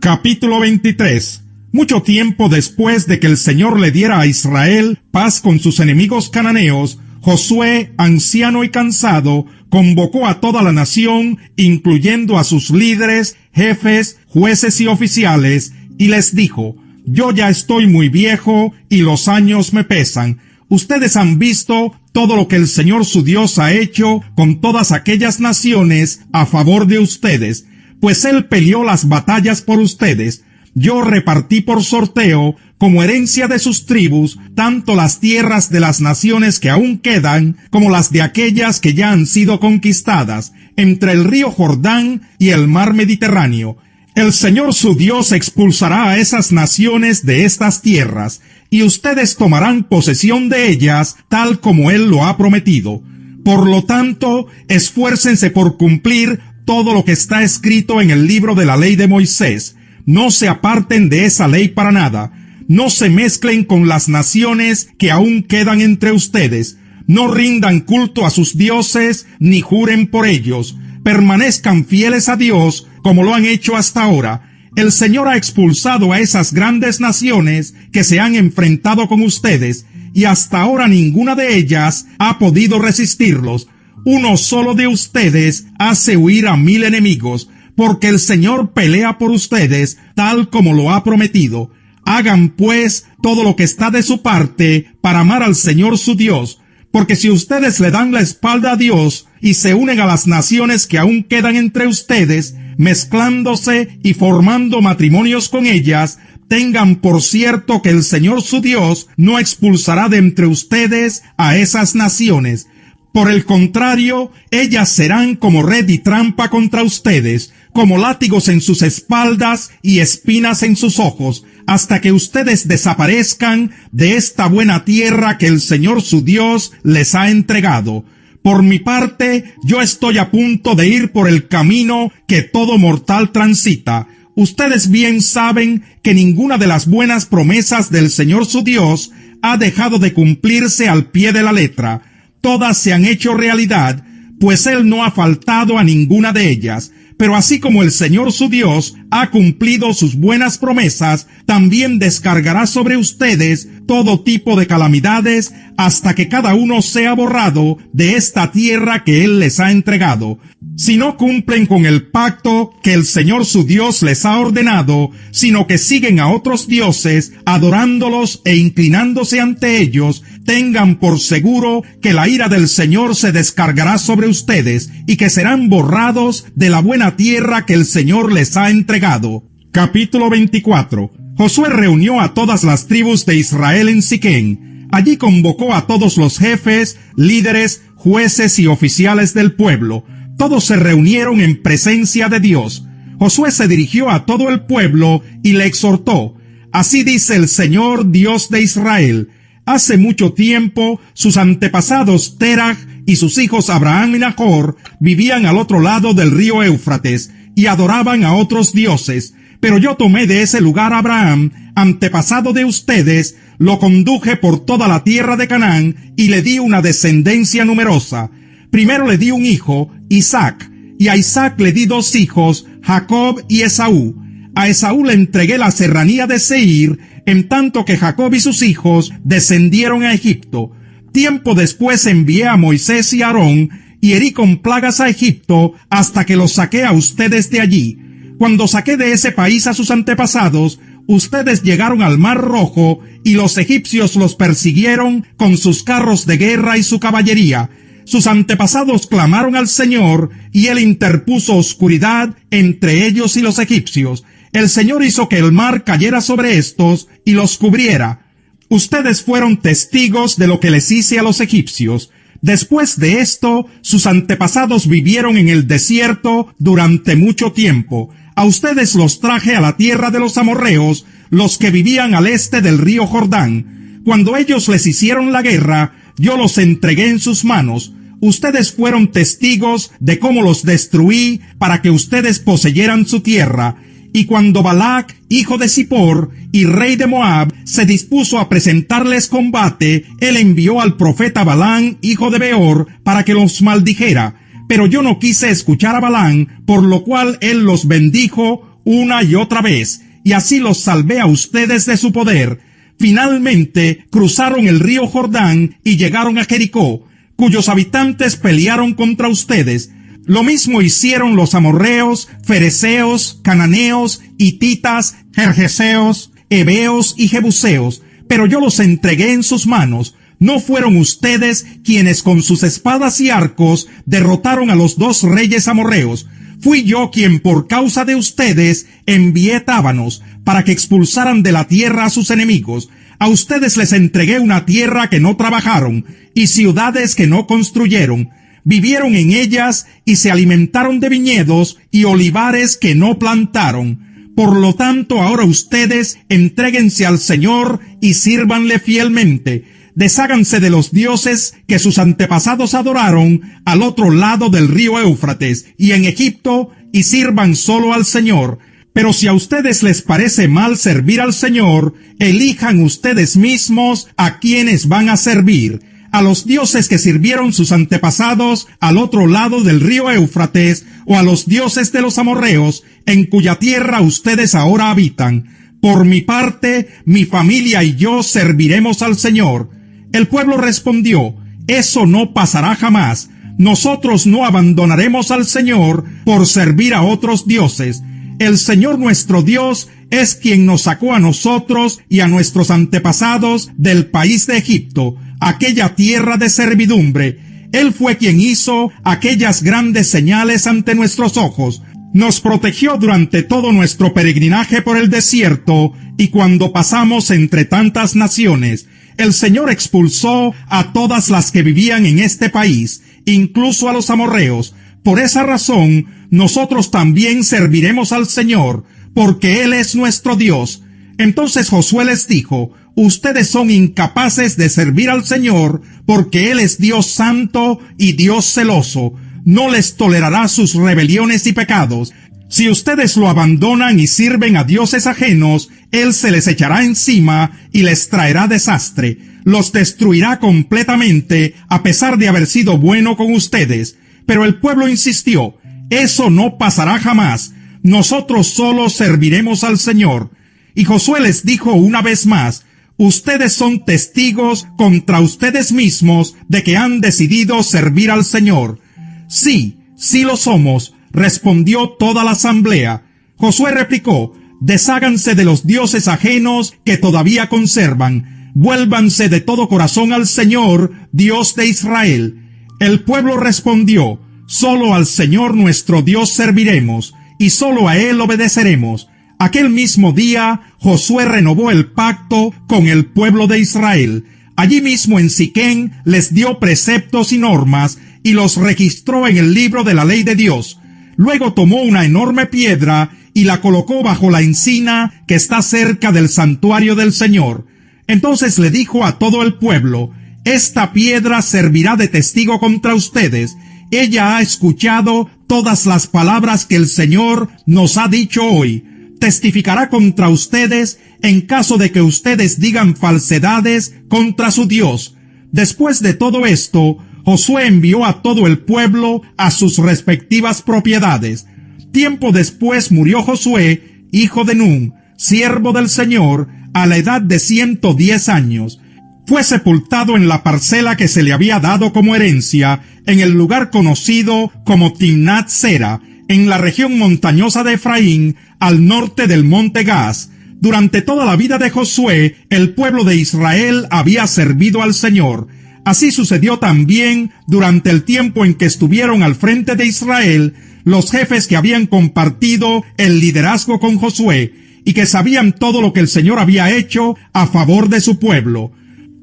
Capítulo 23. Mucho tiempo después de que el Señor le diera a Israel paz con sus enemigos cananeos, Josué, anciano y cansado, convocó a toda la nación, incluyendo a sus líderes, jefes, jueces y oficiales, y les dijo, yo ya estoy muy viejo y los años me pesan. Ustedes han visto todo lo que el Señor su Dios ha hecho con todas aquellas naciones a favor de ustedes, pues Él peleó las batallas por ustedes. Yo repartí por sorteo, como herencia de sus tribus, tanto las tierras de las naciones que aún quedan, como las de aquellas que ya han sido conquistadas, entre el río Jordán y el mar Mediterráneo. El Señor su Dios expulsará a esas naciones de estas tierras, y ustedes tomarán posesión de ellas, tal como Él lo ha prometido. Por lo tanto, esfuércense por cumplir todo lo que está escrito en el libro de la ley de Moisés. No se aparten de esa ley para nada. No se mezclen con las naciones que aún quedan entre ustedes. No rindan culto a sus dioses, ni juren por ellos. Permanezcan fieles a Dios, como lo han hecho hasta ahora. El Señor ha expulsado a esas grandes naciones que se han enfrentado con ustedes, y hasta ahora ninguna de ellas ha podido resistirlos. Uno solo de ustedes hace huir a 1000 enemigos, porque el Señor pelea por ustedes, tal como lo ha prometido. Hagan, pues, todo lo que está de su parte para amar al Señor su Dios, porque si ustedes le dan la espalda a Dios y se unen a las naciones que aún quedan entre ustedes, mezclándose y formando matrimonios con ellas, tengan por cierto que el Señor su Dios no expulsará de entre ustedes a esas naciones. Por el contrario, ellas serán como red y trampa contra ustedes, como látigos en sus espaldas y espinas en sus ojos, hasta que ustedes desaparezcan de esta buena tierra que el Señor su Dios les ha entregado. Por mi parte, yo estoy a punto de ir por el camino que todo mortal transita. Ustedes bien saben que ninguna de las buenas promesas del Señor su Dios ha dejado de cumplirse al pie de la letra. Todas se han hecho realidad, pues Él no ha faltado a ninguna de ellas. Pero así como el Señor su Dios ha cumplido sus buenas promesas, también descargará sobre ustedes todo tipo de calamidades hasta que cada uno sea borrado de esta tierra que Él les ha entregado. Si no cumplen con el pacto que el Señor su Dios les ha ordenado, sino que siguen a otros dioses, adorándolos e inclinándose ante ellos, tengan por seguro que la ira del Señor se descargará sobre ustedes y que serán borrados de la buena tierra que el Señor les ha entregado. Capítulo 24. Josué reunió a todas las tribus de Israel en Siquén. Allí convocó a todos los jefes, líderes, jueces y oficiales del pueblo. Todos se reunieron en presencia de Dios. Josué se dirigió a todo el pueblo y le exhortó: Así dice el Señor, Dios de Israel. Hace mucho tiempo, sus antepasados Terach y sus hijos Abraham y Nahor vivían al otro lado del río Éufrates y adoraban a otros dioses. Pero yo tomé de ese lugar a Abraham, antepasado de ustedes, lo conduje por toda la tierra de Canaán y le di una descendencia numerosa. Primero le di un hijo, Isaac, y a Isaac le di 2 hijos, Jacob y Esaú. A Esaú le entregué la serranía de Seir, en tanto que Jacob y sus hijos descendieron a Egipto. Tiempo después envié a Moisés y Aarón, y herí con plagas a Egipto, hasta que los saqué a ustedes de allí. Cuando saqué de ese país a sus antepasados, ustedes llegaron al Mar Rojo, y los egipcios los persiguieron con sus carros de guerra y su caballería. Sus antepasados clamaron al Señor, y Él interpuso oscuridad entre ellos y los egipcios. El Señor hizo que el mar cayera sobre estos y los cubriera. Ustedes fueron testigos de lo que les hice a los egipcios. Después de esto, sus antepasados vivieron en el desierto durante mucho tiempo. A ustedes los traje a la tierra de los amorreos, los que vivían al este del río Jordán. Cuando ellos les hicieron la guerra, yo los entregué en sus manos. Ustedes fueron testigos de cómo los destruí para que ustedes poseyeran su tierra. Y cuando Balac, hijo de Zippor, y rey de Moab, se dispuso a presentarles combate, él envió al profeta Balaam, hijo de Beor, para que los maldijera. Pero yo no quise escuchar a Balaam, por lo cual él los bendijo una y otra vez, y así los salvé a ustedes de su poder. Finalmente cruzaron el río Jordán y llegaron a Jericó, cuyos habitantes pelearon contra ustedes. Lo mismo hicieron los amorreos, fereceos, cananeos, hititas, gergeseos, heveos y jebuseos, pero yo los entregué en sus manos. ¿No fueron ustedes quienes con sus espadas y arcos derrotaron a los 2 reyes amorreos? Fui yo quien por causa de ustedes envié tábanos para que expulsaran de la tierra a sus enemigos. A ustedes les entregué una tierra que no trabajaron y ciudades que no construyeron. Vivieron en ellas y se alimentaron de viñedos y olivares que no plantaron. Por lo tanto, ahora ustedes entréguense al Señor y sírvanle fielmente. Desháganse de los dioses que sus antepasados adoraron al otro lado del río Éufrates y en Egipto, y sirvan solo al Señor. Pero si a ustedes les parece mal servir al Señor, elijan ustedes mismos a quienes van a servir. A los dioses que sirvieron sus antepasados al otro lado del río Éufrates, o a los dioses de los amorreos, en cuya tierra ustedes ahora habitan. Por mi parte, mi familia y yo serviremos al Señor. El pueblo respondió: eso no pasará jamás. Nosotros no abandonaremos al Señor por servir a otros dioses. El Señor nuestro Dios es quien nos sacó a nosotros y a nuestros antepasados del país de Egipto, aquella tierra de servidumbre. Él fue quien hizo aquellas grandes señales ante nuestros ojos. Nos protegió durante todo nuestro peregrinaje por el desierto y cuando pasamos entre tantas naciones. El Señor expulsó a todas las que vivían en este país, incluso a los amorreos. Por esa razón, nosotros también serviremos al Señor, porque Él es nuestro Dios. Entonces Josué les dijo: ustedes son incapaces de servir al Señor, porque Él es Dios santo y Dios celoso. No les tolerará sus rebeliones y pecados. Si ustedes lo abandonan y sirven a dioses ajenos, Él se les echará encima y les traerá desastre. Los destruirá completamente, a pesar de haber sido bueno con ustedes. Pero el pueblo insistió: eso no pasará jamás. Nosotros solo serviremos al Señor. Y Josué les dijo una vez más: ustedes son testigos contra ustedes mismos de que han decidido servir al Señor. Sí, sí lo somos, respondió toda la asamblea. Josué replicó: desháganse de los dioses ajenos que todavía conservan. Vuélvanse de todo corazón al Señor, Dios de Israel. El pueblo respondió: solo al Señor nuestro Dios serviremos, y solo a Él obedeceremos. Aquel mismo día, Josué renovó el pacto con el pueblo de Israel. Allí mismo en Siquén les dio preceptos y normas, y los registró en el libro de la ley de Dios. Luego tomó una enorme piedra y la colocó bajo la encina que está cerca del santuario del Señor. Entonces le dijo a todo el pueblo: esta piedra servirá de testigo contra ustedes. Ella ha escuchado todas las palabras que el Señor nos ha dicho hoy. Testificará contra ustedes en caso de que ustedes digan falsedades contra su Dios. Después de todo esto, Josué envió a todo el pueblo a sus respectivas propiedades. Tiempo después murió Josué, hijo de Nun, siervo del Señor, a la edad de 110 años. Fue sepultado en la parcela que se le había dado como herencia, en el lugar conocido como Timnat Sera, en la región montañosa de Efraín, al norte del monte Gaz. Durante toda la vida de Josué, el pueblo de Israel había servido al Señor. Así sucedió también durante el tiempo en que estuvieron al frente de Israel los jefes que habían compartido el liderazgo con Josué y que sabían todo lo que el Señor había hecho a favor de su pueblo.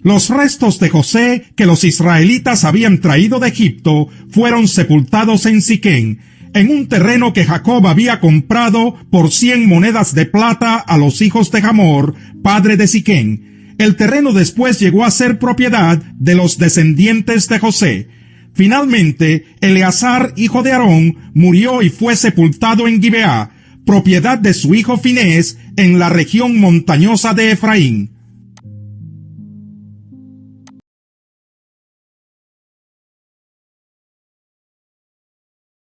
Los restos de José que los israelitas habían traído de Egipto fueron sepultados en Siquén, en un terreno que Jacob había comprado por 100 monedas de plata a los hijos de Hamor, padre de Siquén. El terreno después llegó a ser propiedad de los descendientes de José. Finalmente, Eleazar, hijo de Aarón, murió y fue sepultado en Gibeá, propiedad de su hijo Finés, en la región montañosa de Efraín.